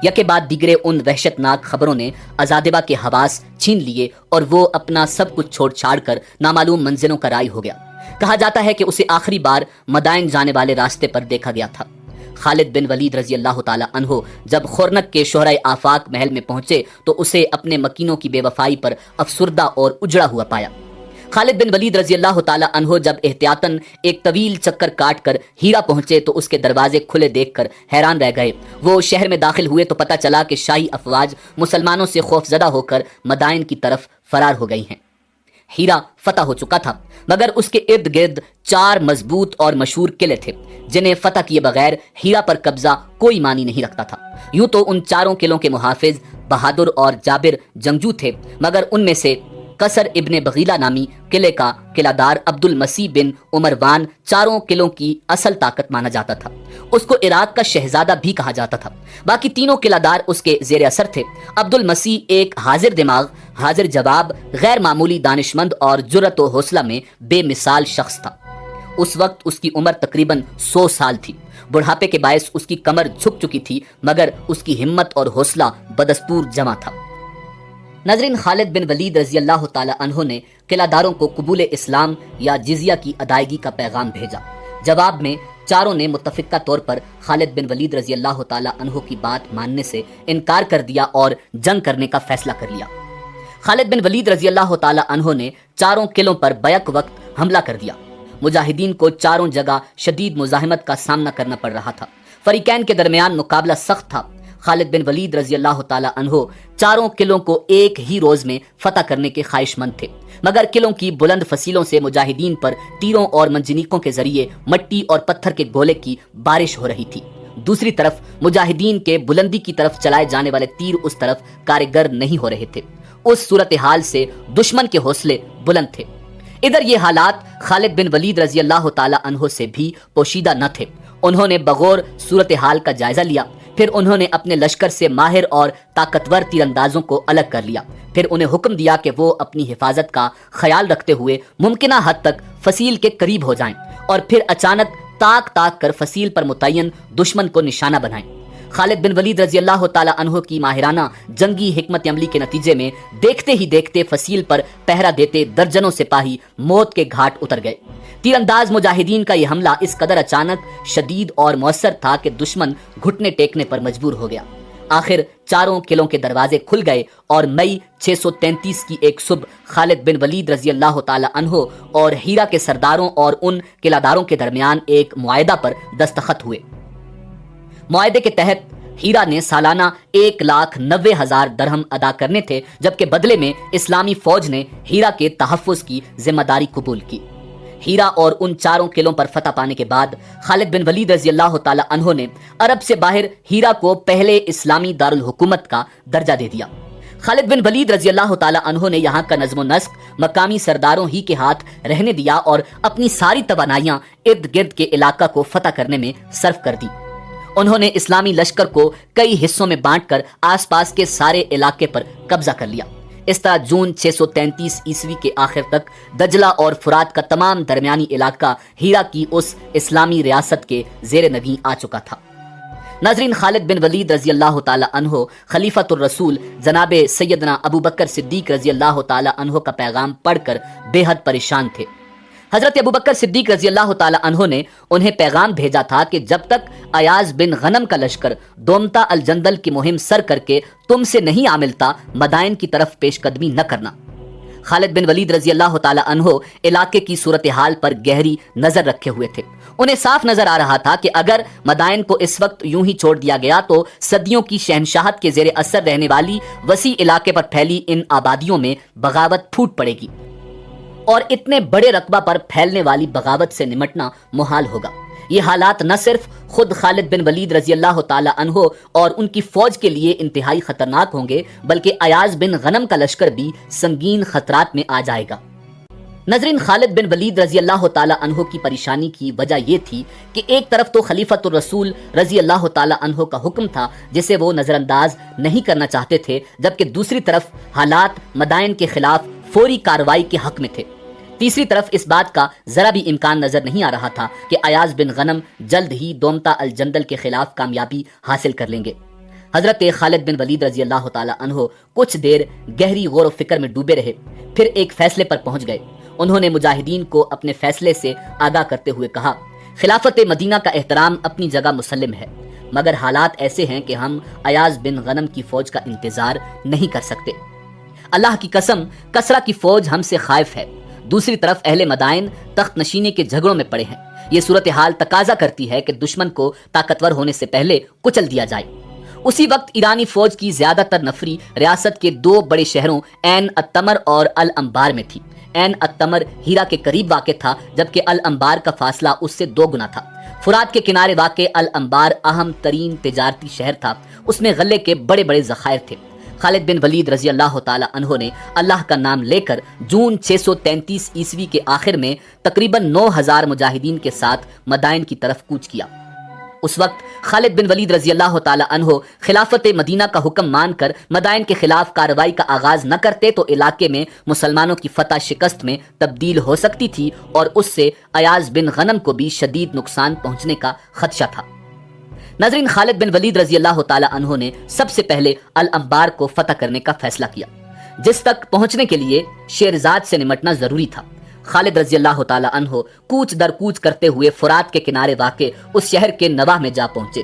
یکے بعد دیگرے ان وحشتناک خبروں نے ازادبہ کے حواس چھین لیے اور وہ اپنا سب کچھ چھوڑ چھاڑ کر نامعلوم منزلوں کا رائی ہو گیا۔ کہا جاتا ہے کہ اسے آخری بار مدائن جانے والے راستے پر دیکھا گیا تھا۔ خالد بن ولید رضی اللہ تعالی عنہ جب خورنک کے شہرۂ آفاق محل میں پہنچے تو اسے اپنے مکینوں کی بے وفائی پر افسردہ اور اجڑا ہوا پایا۔ خالد بن ولید رضی اللہ تعالی عنہ جب احتیاطاً ایک طویل چکر کاٹ کر ہیرا پہنچے تو اس کے دروازے کھلے دیکھ کر حیران رہ گئے۔ وہ شہر میں داخل ہوئے تو پتہ چلا کہ شاہی افواج مسلمانوں سے خوفزدہ ہو کر مدائن کی طرف فرار ہو گئی ہیں۔ ہیرا فتح ہو چکا تھا مگر اس کے ارد گرد 4 مضبوط اور مشہور قلعے تھے جنہیں فتح کیے بغیر ہیرا پر قبضہ کوئی معنی نہیں رکھتا تھا۔ یوں تو ان 4 قلعوں کے محافظ بہادر اور جابر جنگجو تھے مگر ان میں سے قصر ابن بغیلہ نامی قلعے کا قلعہ دار عبد المسیح بن عمروان 4 قلعوں کی اصل طاقت مانا جاتا تھا۔ اس کو عراق کا شہزادہ بھی کہا جاتا تھا۔ باقی 3 قلعہ دار اس کے زیر اثر تھے۔ عبد المسیح ایک حاضر دماغ، حاضر جواب، غیر معمولی دانشمند اور جرأت و حوصلہ میں بے مثال شخص تھا۔ اس وقت اس کی عمر تقریباً 100 سال تھی۔ بڑھاپے کے باعث اس کی کمر جھک چکی تھی مگر اس کی ہمت اور حوصلہ بدستور جمع تھا۔ ناظرین، خالد بن ولید رضی اللہ تعالی عنہ نے قلعہ داروں کو قبول اسلام یا جزیہ کی ادائیگی کا پیغام بھیجا۔ جواب میں 4 نے متفقہ طور پر خالد بن ولید رضی اللہ تعالی عنہ کی بات ماننے سے انکار کر دیا اور جنگ کرنے کا فیصلہ کر لیا۔ خالد بن ولید رضی اللہ تعالی عنہ نے 4 قلعوں پر بیک وقت حملہ کر دیا۔ مجاہدین کو 4 جگہ شدید مزاحمت کا سامنا کرنا پڑ رہا تھا۔ فریقین کے درمیان مقابلہ سخت تھا۔ خالد بن ولید رضی اللہ تعالی عنہ 4 قلعوں کو ایک ہی روز میں فتح کرنے کے خواہش مند تھے مگر قلعوں کی بلند فصیلوں سے مجاہدین پر تیروں اور منجنیقوں کے ذریعے مٹی اور پتھر کے گولے کی بارش ہو رہی تھی۔ دوسری طرف مجاہدین کے بلندی کی طرف چلائے جانے والے تیر اس طرف کارگر نہیں ہو رہے تھے۔ اس صورتحال سے دشمن کے حوصلے بلند تھے۔ ادھر یہ حالات خالد بن ولید رضی اللہ تعالی عنہ سے بھی پوشیدہ نہ تھے۔ انہوں نے بغور صورتحال کا جائزہ لیا، پھر انہوں نے اپنے لشکر سے ماہر اور طاقتور تیر اندازوں کو الگ کر لیا، پھر انہیں حکم دیا کہ وہ اپنی حفاظت کا خیال رکھتے ہوئے ممکنہ حد تک فصیل کے قریب ہو جائیں اور پھر اچانک تاک تاک کر فصیل پر متعین دشمن کو نشانہ بنائیں۔ خالد بن ولید رضی اللہ تعالی عنہ کی ماہرانہ جنگی حکمت عملی کے نتیجے میں دیکھتے ہی دیکھتے فصیل پر پہرا دیتے درجنوں سپاہی موت کے گھاٹ اتر گئے۔ تیر انداز مجاہدین کا یہ حملہ اس قدر اچانک، شدید اور مؤثر تھا کہ دشمن گھٹنے ٹیکنے پر مجبور ہو گیا۔ آخر 4 قلعوں کے دروازے کھل گئے اور مئی 633 کی ایک صبح خالد بن ولید رضی اللہ تعالی عنہ اور ہیرا کے سرداروں اور ان قلعہ داروں کے درمیان ایک معاہدہ پر دستخط ہوئے۔ معاہدے کے تحت ہیرا نے سالانہ 1,90,000 درہم ادا کرنے تھے جبکہ بدلے میں اسلامی فوج نے ہیرا کے تحفظ کی ذمہ داری قبول کی۔ ہیرا اور ان 4 قلعوں پر فتح پانے کے بعد خالد بن ولید رضی اللہ تعالی عنہ نے عرب سے باہر ہیرا کو پہلے اسلامی دارالحکومت کا درجہ دے دیا۔ خالد بن ولید رضی اللہ تعالی عنہ نے یہاں کا نظم و نسق مقامی سرداروں ہی کے ہاتھ رہنے دیا اور اپنی ساری توانائیاں ارد گرد کے علاقہ کو فتح کرنے میں صرف کر دی۔ انہوں نے اسلامی لشکر کو کئی حصوں میں بانٹ کر آس پاس کے سارے علاقے پر قبضہ کر لیا۔ اس طرح جون 633 عیسوی کے آخر تک دجلہ اور فرات کا تمام درمیانی علاقہ ہیرا کی اس اسلامی ریاست کے زیر نگیں آ چکا تھا۔ ناظرین، خالد بن ولید رضی اللہ تعالی عنہ خلیفۃ الرسول جناب سیدنا ابو بکر صدیق رضی اللہ تعالی عنہ کا پیغام پڑھ کر بے حد پریشان تھے۔ حضرت ابو بکر صدیق رضی اللہ تعالی عنہ نے انہیں پیغام بھیجا تھا کہ جب تک ایاز بن غنم کا لشکر دومتا الجندل کی مہم سر کر کے تم سے نہیں آ ملتا، مدائن کی طرف پیش قدمی نہ کرنا۔ خالد بن ولید رضی اللہ تعالی عنہ علاقے کی صورتحال پر گہری نظر رکھے ہوئے تھے۔ انہیں صاف نظر آ رہا تھا کہ اگر مدائن کو اس وقت یوں ہی چھوڑ دیا گیا تو صدیوں کی شہنشاہت کے زیر اثر رہنے والی وسیع علاقے پر پھیلی ان آبادیوں میں بغاوت پھوٹ پڑے گی اور اتنے بڑے رقبہ پر پھیلنے والی بغاوت سے نمٹنا محال ہوگا۔ یہ حالات نہ صرف خود خالد بن ولید رضی اللہ تعالی عنہ اور ان کی فوج کے لیے انتہائی خطرناک ہوں گے، بلکہ ایاز بن غنم کا لشکر بھی سنگین خطرات میں آ جائے گا۔ ناظرین، خالد بن ولید رضی اللہ تعالی عنہ کی پریشانی کی وجہ یہ تھی کہ ایک طرف تو خلیفۃ الرسول رضی اللہ تعالی عنہ کا حکم تھا جسے وہ نظر انداز نہیں کرنا چاہتے تھے، جبکہ دوسری طرف حالات مدائن کے خلاف فوری کارروائی کے حق میں تھے۔ تیسری طرف اس بات کا ذرا بھی امکان نظر نہیں آ رہا تھا کہ ایاز بن غنم جلد ہی دومتا الجندل کے خلاف کامیابی حاصل کر لیں گے۔ حضرت خالد بن ولید رضی اللہ تعالی عنہ کچھ دیر گہری غور و فکر میں ڈوبے رہے، پھر ایک فیصلے پر پہنچ گئے۔ انہوں نے مجاہدین کو اپنے فیصلے سے آگاہ کرتے ہوئے کہا، خلافت مدینہ کا احترام اپنی جگہ مسلم ہے، مگر حالات ایسے ہیں کہ ہم ایاز بن غنم کی فوج کا انتظار نہیں کر سکتے۔ اللہ کی قسم، کسرا کی فوج ہم سے خائف ہے۔ دوسری طرف اہل مدائن تخت نشینے کے جھگڑوں میں پڑے ہیں۔ یہ صورتحال تقاضا کرتی ہے کہ دشمن کو طاقتور ہونے سے پہلے کچل دیا جائے۔ اسی وقت ایرانی فوج کی زیادہ تر نفری ریاست کے دو بڑے شہروں عین التمر اور الانبار میں تھی۔ عین التمر ہیرا کے قریب واقع تھا، جبکہ الانبار کا فاصلہ اس سے 2 گنا تھا۔ فرات کے کنارے واقع الانبار اہم ترین تجارتی شہر تھا، اس میں غلے کے بڑے بڑے ذخائر تھے۔ خالد بن ولید رضی اللہ تعالی عنہ نے اللہ کا نام لے کر جون 633 عیسوی کے آخر میں تقریباً 9000 مجاہدین کے ساتھ مدائن کی طرف کوچ کیا۔ اس وقت خالد بن ولید رضی اللہ تعالی عنہ خلافت مدینہ کا حکم مان کر مدائن کے خلاف کارروائی کا آغاز نہ کرتے تو علاقے میں مسلمانوں کی فتح شکست میں تبدیل ہو سکتی تھی اور اس سے ایاز بن غنم کو بھی شدید نقصان پہنچنے کا خدشہ تھا۔ ناظرین، خالد بن ولید رضی اللہ تعالی عنہ نے سب سے پہلے الانبار کو فتح کرنے کا فیصلہ کیا، جس تک پہنچنے کے لیے شیرزاد سے نمٹنا ضروری تھا۔ خالد رضی اللہ تعالی عنہ کوچ در کوچ کرتے ہوئے فرات کے کنارے واقع اس شہر کے نواح میں جا پہنچے۔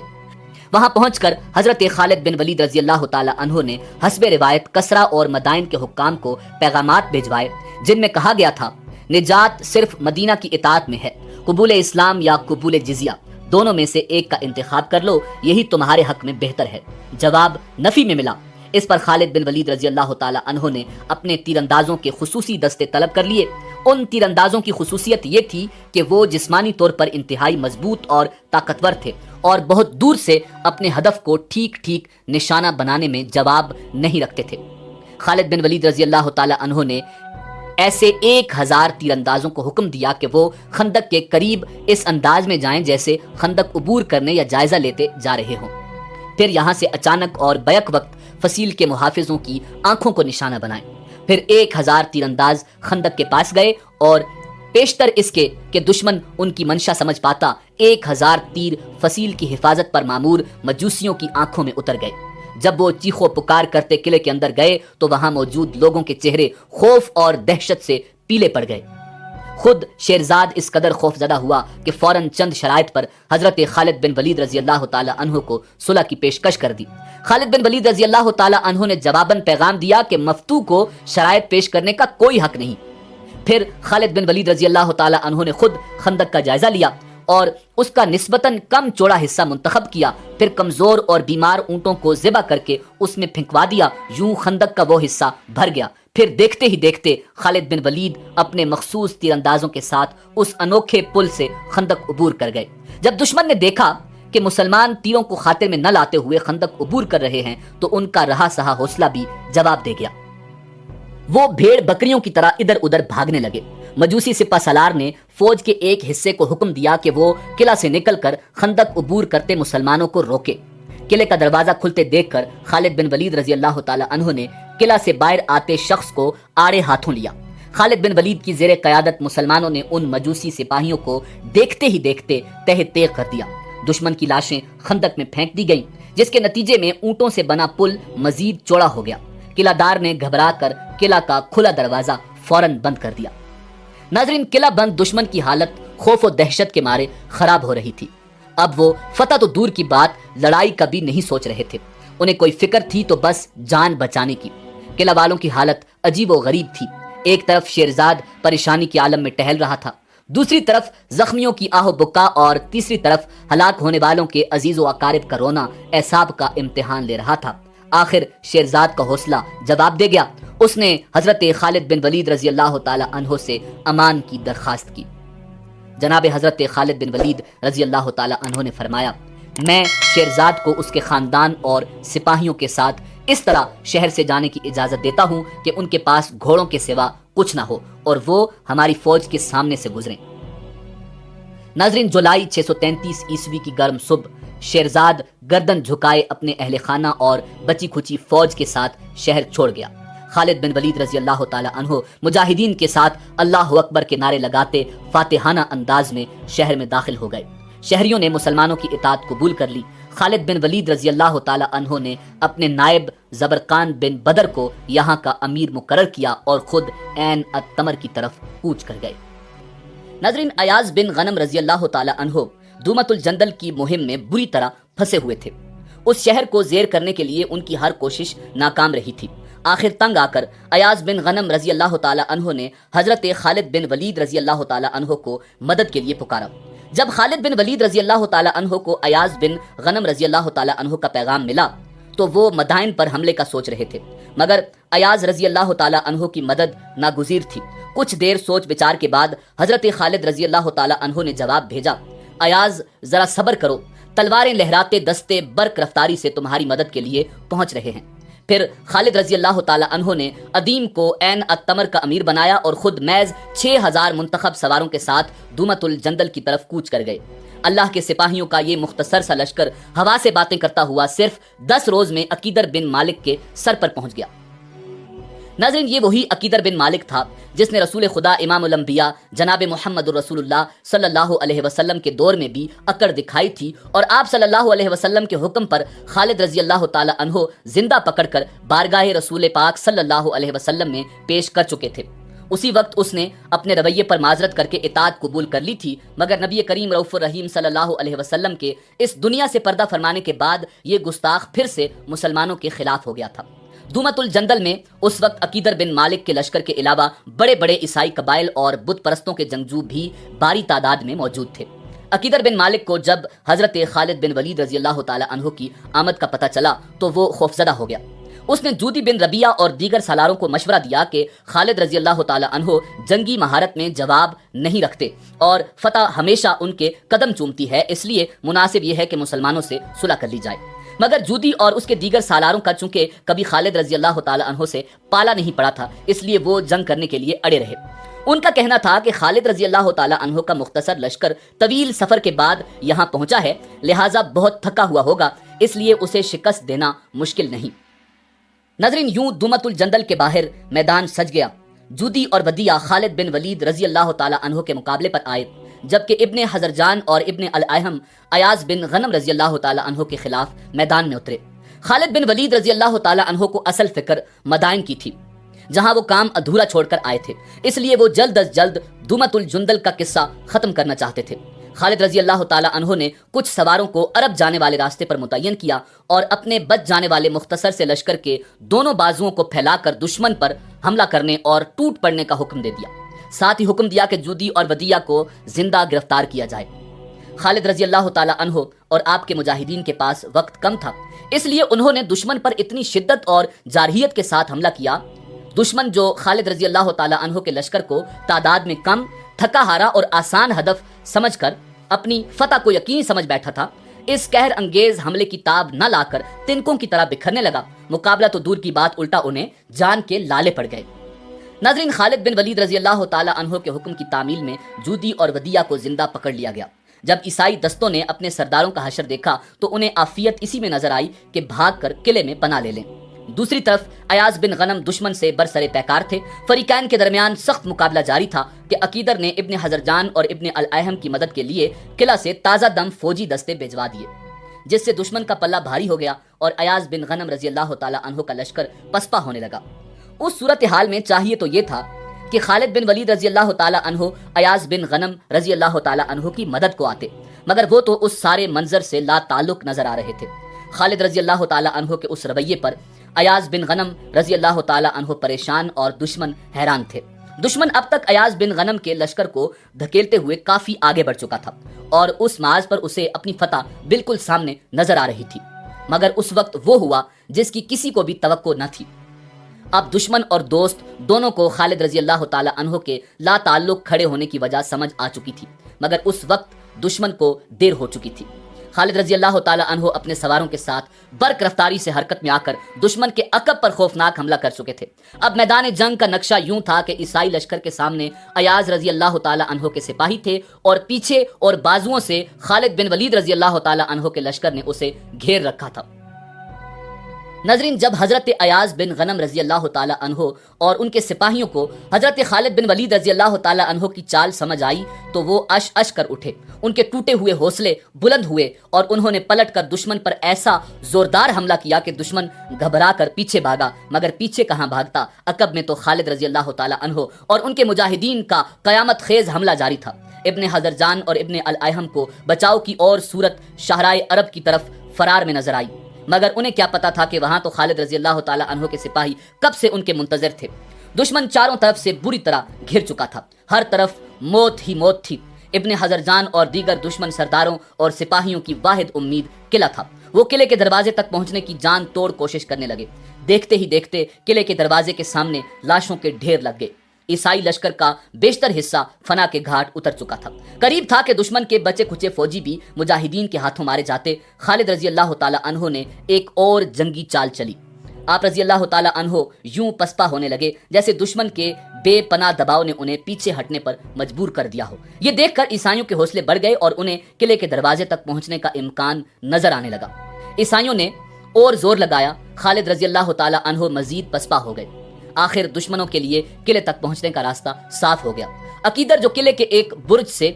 وہاں پہنچ کر حضرت خالد بن ولید رضی اللہ تعالی عنہ نے حسب روایت کسرا اور مدائن کے حکام کو پیغامات بھیجوائے، جن میں کہا گیا تھا، نجات صرف مدینہ کی اطاعت میں ہے، قبول اسلام یا قبول جزیہ، دونوں میں سے ایک کا انتخاب کر لو، یہی تمہارے حق میں بہتر ہے۔ جواب نفی میں ملا۔ اس پر خالد بن ولید رضی اللہ تعالی عنہ نے اپنے تیر اندازوں کے خصوصی دستے طلب کر لیے۔ ان تیر اندازوں کی خصوصیت یہ تھی کہ وہ جسمانی طور پر انتہائی مضبوط اور طاقتور تھے اور بہت دور سے اپنے ہدف کو ٹھیک ٹھیک نشانہ بنانے میں جواب نہیں رکھتے تھے۔ خالد بن ولید رضی اللہ تعالی عنہ نے ایسے 1000 تیر اندازوں کو حکم دیا کہ وہ خندق کے قریب اس انداز میں جائیں جیسے خندق عبور کرنے یا جائزہ لیتے جا رہے ہوں، پھر یہاں سے اچانک اور بیک وقت فصیل کے محافظوں کی آنکھوں کو نشانہ بنائیں۔ پھر 1000 تیر انداز خندق کے پاس گئے اور پیشتر اس کے کہ دشمن ان کی منشا سمجھ پاتا، 1000 تیر فصیل کی حفاظت پر مامور مجوسیوں کی آنکھوں میں اتر گئے۔ جب وہ چیخو پکار کرتے قلعے کے اندر گئے تو وہاں موجود لوگوں کے چہرے خوف اور دہشت سے پیلے پڑ گئے۔ خود شیرزاد اس قدر خوف زدہ ہوا کہ فوراً چند شرائط پر حضرت خالد بن ولید رضی اللہ تعالی عنہ کو صلح کی پیشکش کر دی۔ خالد بن ولید رضی اللہ تعالی عنہ نے جواباً پیغام دیا کہ مفتو کو شرائط پیش کرنے کا کوئی حق نہیں۔ پھر خالد بن ولید رضی اللہ تعالی عنہ نے خود خندق کا جائزہ لیا اور اس کا نسبتاً کم چوڑا حصہ منتخب کیا، پھر کمزور اور بیمار اونٹوں کو ذبح کر کے اس میں پھینکوا دیا، یوں خندق کا وہ حصہ بھر گیا۔ پھر دیکھتے ہی دیکھتے خالد بن ولید اپنے مخصوص تیر اندازوں کے ساتھ اس انوکھے پل سے خندق عبور کر گئے۔ جب دشمن نے دیکھا کہ مسلمان تیروں کو خاطر میں نہ لاتے ہوئے خندق عبور کر رہے ہیں تو ان کا رہا سہا حوصلہ بھی جواب دے گیا۔ وہ بھیڑ بکریوں کی طرح ادھر ادھر بھاگنے لگے۔ مجوسی سپہ سالار نے فوج کے ایک حصے کو حکم دیا کہ وہ قلعہ سے نکل کر خندق عبور کرتے مسلمانوں کو روکے۔ قلعے کا دروازہ کھلتے دیکھ کر خالد بن ولید رضی اللہ تعالی عنہ نے قلعہ سے باہر آتے شخص کو آڑے ہاتھوں لیا۔ خالد بن ولید کی زیر قیادت مسلمانوں نے ان مجوسی سپاہیوں کو دیکھتے ہی دیکھتے تہ تیغ کر دیا۔ دشمن کی لاشیں خندق میں پھینک دی گئیں، جس کے نتیجے میں اونٹوں سے بنا پل مزید چوڑا ہو گیا۔ قلعہ دار نے گھبرا کر قلعہ کا کھلا دروازہ فوراً بند کر دیا۔ ناظرین، قلعہ بند دشمن کی حالت خوف و دہشت کے مارے خراب ہو رہی تھی۔ اب وہ فتح تو دور کی بات، لڑائی کا بھی نہیں سوچ رہے تھے۔ انہیں کوئی فکر تھی تو بس جان بچانے کی۔ قلعہ والوں کی حالت عجیب و غریب تھی۔ ایک طرف شیرزاد پریشانی کے عالم میں ٹہل رہا تھا، دوسری طرف زخمیوں کی آہ و بکا، اور تیسری طرف ہلاک ہونے والوں کے عزیز و اقارب کا رونا اعصاب کا امتحان لے رہا تھا۔ آخر شیرزاد کا حوصلہ جواب دے گیا۔ اس نے حضرت خالد بن ولید رضی اللہ تعالی عنہ سے امان کی درخواست کی۔ جناب حضرت خالد بن ولید رضی اللہ تعالی عنہ نے فرمایا، میں شیرزاد کو اس کے خاندان اور سپاہیوں کے ساتھ اس طرح شہر سے جانے کی اجازت دیتا ہوں کہ ان کے پاس گھوڑوں کے سوا کچھ نہ ہو اور وہ ہماری فوج کے سامنے سے گزریں۔ ناظرین، جولائی 633 عیسوی کی گرم صبح شیرزاد گردن جھکائے اپنے اہل خانہ اور بچی کھچی فوج کے ساتھ شہر چھوڑ گیا۔ خالد بن ولید رضی اللہ تعالی عنہ مجاہدین کے ساتھ اللہ اکبر کے نعرے لگاتے فاتحانہ انداز میں شہر میں داخل ہو گئے۔ شہریوں نے مسلمانوں کی اطاعت قبول کر لی۔ خالد بن ولید رضی اللہ تعالی عنہ نے اپنے نائب زبرقان بن بدر کو یہاں کا امیر مقرر کیا اور خود عین التمر کی طرف کوچ کر گئے۔ ناظرین، ایاز بن غنم رضی اللہ تعالی عنہ دومت الجندل کی مہم میں بری طرح پھنسے ہوئے تھے۔ اس شہر کو زیر کرنے کے لیے ان کی ہر کوشش ناکام رہی تھی۔ آخر تنگ آ کر ایاز بن غنم رضی اللہ تعالی عنہ نے حضرت خالد بن ولید رضی اللہ تعالی عنہ کو مدد کے لیے پکارا۔ جب خالد بن ولید رضی اللہ تعالی عنہ کو ایاز بن غنم رضی اللہ تعالی عنہ کا پیغام ملا تو وہ مدائن پر حملے کا سوچ رہے تھے، مگر ایاز رضی اللہ تعالی عنہ کی مدد ناگزیر تھی۔ کچھ دیر سوچ بچار کے بعد حضرت خالد رضی اللہ تعالی عنہ نے جواب بھیجا، ایاز ذرا صبر کرو، تلواریں لہراتے دستے برق رفتاری سے تمہاری مدد کے لیے پہنچ رہے ہیں۔ پھر خالد رضی اللہ تعالی عنہ نے ادیم کو عین التمر کا امیر بنایا اور خود محض 6000 منتخب سواروں کے ساتھ دومت الجندل کی طرف کوچ کر گئے۔ اللہ کے سپاہیوں کا یہ مختصر سا لشکر ہوا سے باتیں کرتا ہوا صرف 10 روز میں عقیدر بن مالک کے سر پر پہنچ گیا۔ ناظرین، یہ وہی عقیدر بن مالک تھا جس نے رسول خدا امام الانبیاء جناب محمد الرسول اللہ صلی اللہ علیہ وسلم کے دور میں بھی اکڑ دکھائی تھی، اور آپ صلی اللہ علیہ وسلم کے حکم پر خالد رضی اللہ تعالی عنہ زندہ پکڑ کر بارگاہ رسول پاک صلی اللہ علیہ وسلم میں پیش کر چکے تھے۔ اسی وقت اس نے اپنے رویے پر معذرت کر کے اطاعت قبول کر لی تھی، مگر نبی کریم رؤوف الرحیم صلی اللہ علیہ وسلم کے اس دنیا سے پردہ فرمانے کے بعد یہ گستاخ پھر سے مسلمانوں کے خلاف ہو گیا تھا۔ دومت الجندل میں اس وقت عقیدر بن مالک کے لشکر کے علاوہ بڑے بڑے عیسائی قبائل اور بت پرستوں کے جنگجو بھی باری تعداد میں موجود تھے۔ عقیدر بن مالک کو جب حضرت خالد بن ولید رضی اللہ تعالی عنہ کی آمد کا پتہ چلا تو وہ خوفزدہ ہو گیا۔ اس نے جودی بن ربیعہ اور دیگر سالاروں کو مشورہ دیا کہ خالد رضی اللہ تعالی عنہ جنگی مہارت میں جواب نہیں رکھتے اور فتح ہمیشہ ان کے قدم چومتی ہے، اس لیے مناسب یہ ہے کہ مسلمانوں سے صلح کر لی جائے۔ مگر جودی اور اس کے دیگر سالاروں کا چونکہ کبھی خالد رضی اللہ تعالی عنہ سے پالا نہیں پڑا تھا، اس لیے وہ جنگ کرنے کے لیے اڑے رہے۔ ان کا کہنا تھا کہ خالد رضی اللہ تعالی عنہ کا مختصر لشکر طویل سفر کے بعد یہاں پہنچا ہے، لہٰذا بہت تھکا ہوا ہوگا، اس لیے اسے شکست دینا مشکل نہیں۔ ناظرین، یوں دومت الجندل کے باہر میدان سج گیا۔ جودی اور ودیع خالد بن ولید رضی اللہ تعالی عنہ کے مقابلے پر آئے، جبکہ ابن حضرجان اور ابن الاہم ایاز بن غنم رضی اللہ تعالی عنہ کے خلاف میدان میں اترے۔ خالد بن ولید رضی اللہ تعالی عنہ کو اصل فکر مدائن کی تھی، جہاں وہ کام ادھورا چھوڑ کر آئے تھے، اس لیے وہ جلد از جلد دومت الجندل کا قصہ ختم کرنا چاہتے تھے۔ خالد رضی اللہ تعالی عنہ نے کچھ سواروں کو عرب جانے والے راستے پر متعین کیا اور اپنے بچ جانے والے مختصر سے لشکر کے دونوں بازوؤں کو پھیلا کر دشمن پر حملہ کرنے اور ٹوٹ پڑنے کا حکم دے دیا۔ ساتھ ہی حکم دیا کہ جودی اور ودیع کو زندہ گرفتار کیا جائے۔ خالد رضی اللہ تعالی عنہ اور آپ کے مجاہدین کے پاس وقت کم تھا، اس لیے انہوں نے دشمن پر اتنی شدت اور جارحیت کے ساتھ حملہ کیا۔ دشمن جو خالد رضی اللہ تعالی عنہ کے لشکر کو تعداد میں کم، تھکا ہارا اور آسان ہدف سمجھ کر اپنی فتح کو یقینی سمجھ بیٹھا تھا، اس قہر انگیز حملے کی تاب نہ لا کر تنکوں کی طرح بکھرنے لگا۔ مقابلہ تو دور کی بات، الٹا انہیں جان کے لالے پڑ گئے۔ ناظرین، خالد بن ولید رضی اللہ تعالی عنہ کے حکم کی تعمیل میں جودی اور ودیع کو زندہ پکڑ لیا گیا۔ جب عیسائی دستوں نے اپنے سرداروں کا حشر دیکھا تو انہیں عافیت اسی میں نظر آئی کہ بھاگ کر قلعے میں پناہ لے لیں۔ دوسری طرف ایاز بن غنم دشمن سے برسر پیکار تھے۔ فریقین کے درمیان سخت مقابلہ جاری تھا کہ عقیدر نے ابن حضرجان اور ابن الایہم کی مدد کے لیے قلعہ سے تازہ دم فوجی دستے بھجوا دیے، جس سے دشمن کا پلہ بھاری ہو گیا اور ایاز بن غنم رضی اللہ تعالی عنہ کا لشکر پسپا ہونے لگا۔ اس صورتحال میں چاہیے تو یہ تھا کہ خالد بن ولید رضی اللہ تعالی عنہ ایاز بن غنم رضی اللہ تعالی عنہ کی مدد کو آتے، مگر وہ تو اس سارے منظر سے لا تعلق نظر آ رہے تھے۔ خالد رضی اللہ تعالی عنہ کے اس رویے پر ایاز بن غنم رضی اللہ تعالی عنہ پریشان اور دشمن حیران تھے۔ دشمن اب تک ایاز بن غنم کے لشکر کو دھکیلتے ہوئے کافی آگے بڑھ چکا تھا اور اس محاذ پر اسے اپنی فتح بالکل سامنے نظر آ رہی تھی، مگر اس وقت وہ ہوا جس کی کسی کو بھی توقع نہ تھی۔ اب دشمن اور دوست دونوں کو خالد رضی اللہ تعالی عنہ کے لا تعلق کھڑے ہونے کی وجہ سمجھ آ چکی تھی، مگر اس وقت دشمن کو دیر ہو چکی تھی۔ خالد رضی اللہ تعالی عنہ اپنے سواروں کے ساتھ برق رفتاری سے حرکت میں آ کر دشمن کے عقب پر خوفناک حملہ کر چکے تھے۔ اب میدان جنگ کا نقشہ یوں تھا کہ عیسائی لشکر کے سامنے ایاز رضی اللہ تعالی عنہ کے سپاہی تھے اور پیچھے اور بازوؤں سے خالد بن ولید رضی اللہ تعالی عنہ کے لشکر نے اسے گھیر رکھا تھا۔ ناظرین، جب حضرت ایاز بن غنم رضی اللہ تعالی عنہ اور ان کے سپاہیوں کو حضرت خالد بن ولید رضی اللہ تعالی عنہ کی چال سمجھ آئی تو وہ اش اش کر اٹھے، ان کے ٹوٹے ہوئے حوصلے بلند ہوئے اور انہوں نے پلٹ کر دشمن پر ایسا زوردار حملہ کیا کہ دشمن گھبرا کر پیچھے بھاگا، مگر پیچھے کہاں بھاگتا، عقب میں تو خالد رضی اللہ تعالی عنہ اور ان کے مجاہدین کا قیامت خیز حملہ جاری تھا۔ ابن حضرجان اور ابن الایہم کو بچاؤ کی اور صورت شاہراہ عرب کی طرف فرار میں نظر آئی، مگر انہیں کیا پتا تھا کہ وہاں تو خالد رضی اللہ تعالی عنہ کے سپاہی کب سے ان کے منتظر تھے۔ دشمن چاروں طرف سے بری طرح گھر چکا تھا، ہر طرف موت ہی موت تھی۔ ابن حضرجان اور دیگر دشمن سرداروں اور سپاہیوں کی واحد امید قلعہ تھا۔ وہ قلعے کے دروازے تک پہنچنے کی جان توڑ کوشش کرنے لگے۔ دیکھتے ہی دیکھتے قلعے کے دروازے کے سامنے لاشوں کے ڈھیر لگ گئے۔ عیسائی لشکر کا بیشتر حصہ فنا کے گھاٹ اتر چکا تھا۔ قریب تھا کہ دشمن کے بچے کھچے فوجی بھی مجاہدین کے ہاتھوں مارے جاتے۔ خالد رضی اللہ تعالی عنہ نے ایک اور جنگی چال چلی۔ آپ رضی اللہ تعالی عنہ یوں پسپا ہونے لگے جیسے دشمن کے بے پناہ دباؤ نے انہیں پیچھے ہٹنے پر مجبور کر دیا ہو۔ یہ دیکھ کر عیسائیوں کے حوصلے بڑھ گئے اور انہیں قلعے کے دروازے تک پہنچنے کا امکان نظر آنے لگا۔ عیسائیوں نے اور زور لگایا، خالد رضی اللہ تعالی عنہ مزید پسپا ہو گئے۔ آخر دشمنوں کے لیے قلعے تک پہنچنے کا راستہ صاف ہو گیا۔ عقیدر جو قلعے کے ایک برج سے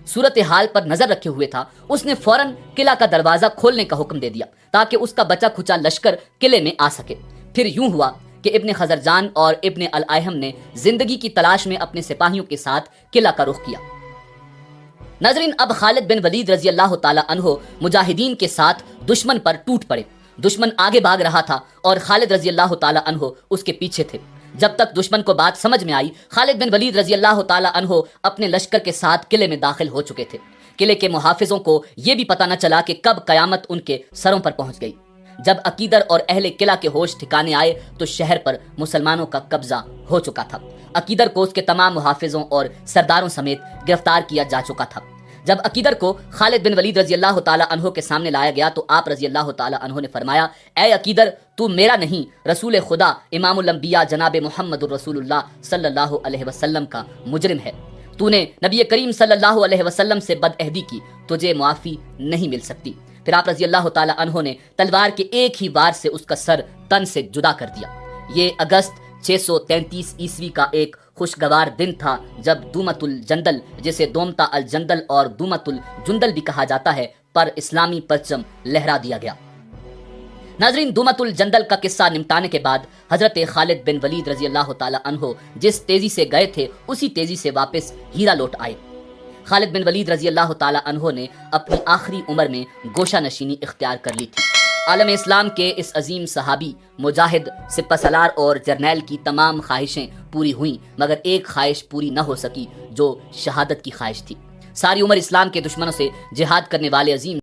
صورتحال پر نظر رکھے ہوئے تھا، اس نے فوراً قلعہ کا دروازہ کھولنے کا حکم دے دیا تاکہ اس کا بچا کھچا لشکر قلعے میں آ سکے۔ پھر یوں ہوا کہ ابن حضرجان اور ابن الایہم نے زندگی کی تلاش میں اپنے سپاہیوں کے ساتھ قلعہ کا رخ کیا۔ ناظرین، اب خالد بن ولید رضی اللہ تعالی عنہ مجاہدین کے ساتھ دشمن پر ٹوٹ پڑے۔ دشمن آگے بھاگ رہا تھا اور خالد رضی اللہ تعالی عنہ اس کے پیچھے تھے۔ جب تک دشمن کو بات سمجھ میں آئی، خالد بن ولید رضی اللہ تعالی عنہ اپنے لشکر کے ساتھ قلعے میں داخل ہو چکے تھے۔ قلعے کے محافظوں کو یہ بھی پتہ نہ چلا کہ کب قیامت ان کے سروں پر پہنچ گئی۔ جب عقیدر اور اہل قلعہ کے ہوش ٹھکانے آئے تو شہر پر مسلمانوں کا قبضہ ہو چکا تھا۔ عقیدر کو اس کے تمام محافظوں اور سرداروں سمیت گرفتار کیا جا چکا تھا۔ جب عقیدر کو خالد بن ولید رضی اللہ تعالی عنہ کے سامنے لایا گیا تو آپ رضی اللہ تعالی عنہ نے فرمایا، اے عقیدر، تو میرا نہیں، رسول خدا امام الانبیاء جناب محمد الرسول اللہ صلی اللہ علیہ وسلم کا مجرم ہے۔ تو نے نبی کریم صلی اللہ علیہ وسلم سے بدعہدی کی، تجھے معافی نہیں مل سکتی۔ پھر آپ رضی اللہ تعالی عنہ نے تلوار کے ایک ہی وار سے اس کا سر تن سے جدا کر دیا۔ یہ اگست 633 عیسوی کا ایک خوشگوار دن تھا جب دومت الجندل، جسے دومتا الجندل اور دومت الجندل بھی کہا جاتا ہے، پر اسلامی پرچم لہرا دیا گیا۔ ناظرین، دومت الجندل کا قصہ نمٹانے کے بعد حضرت خالد بن ولید رضی اللہ تعالی عنہ جس تیزی سے گئے تھے اسی تیزی سے واپس ہیرا لوٹ آئے۔ خالد بن ولید رضی اللہ تعالی عنہ نے اپنی آخری عمر میں گوشہ نشینی اختیار کر لی تھی۔ عالم اسلام کے اس عظیم صحابی، مجاہد، سپہ سالار اور جرنیل کی تمام خواہشیں پوری ہوئیں، مگر ایک خواہش پوری نہ ہو سکی جو شہادت کی خواہش تھی۔ ساری عمر اسلام کے دشمنوں سے جہاد کرنے والے عظیم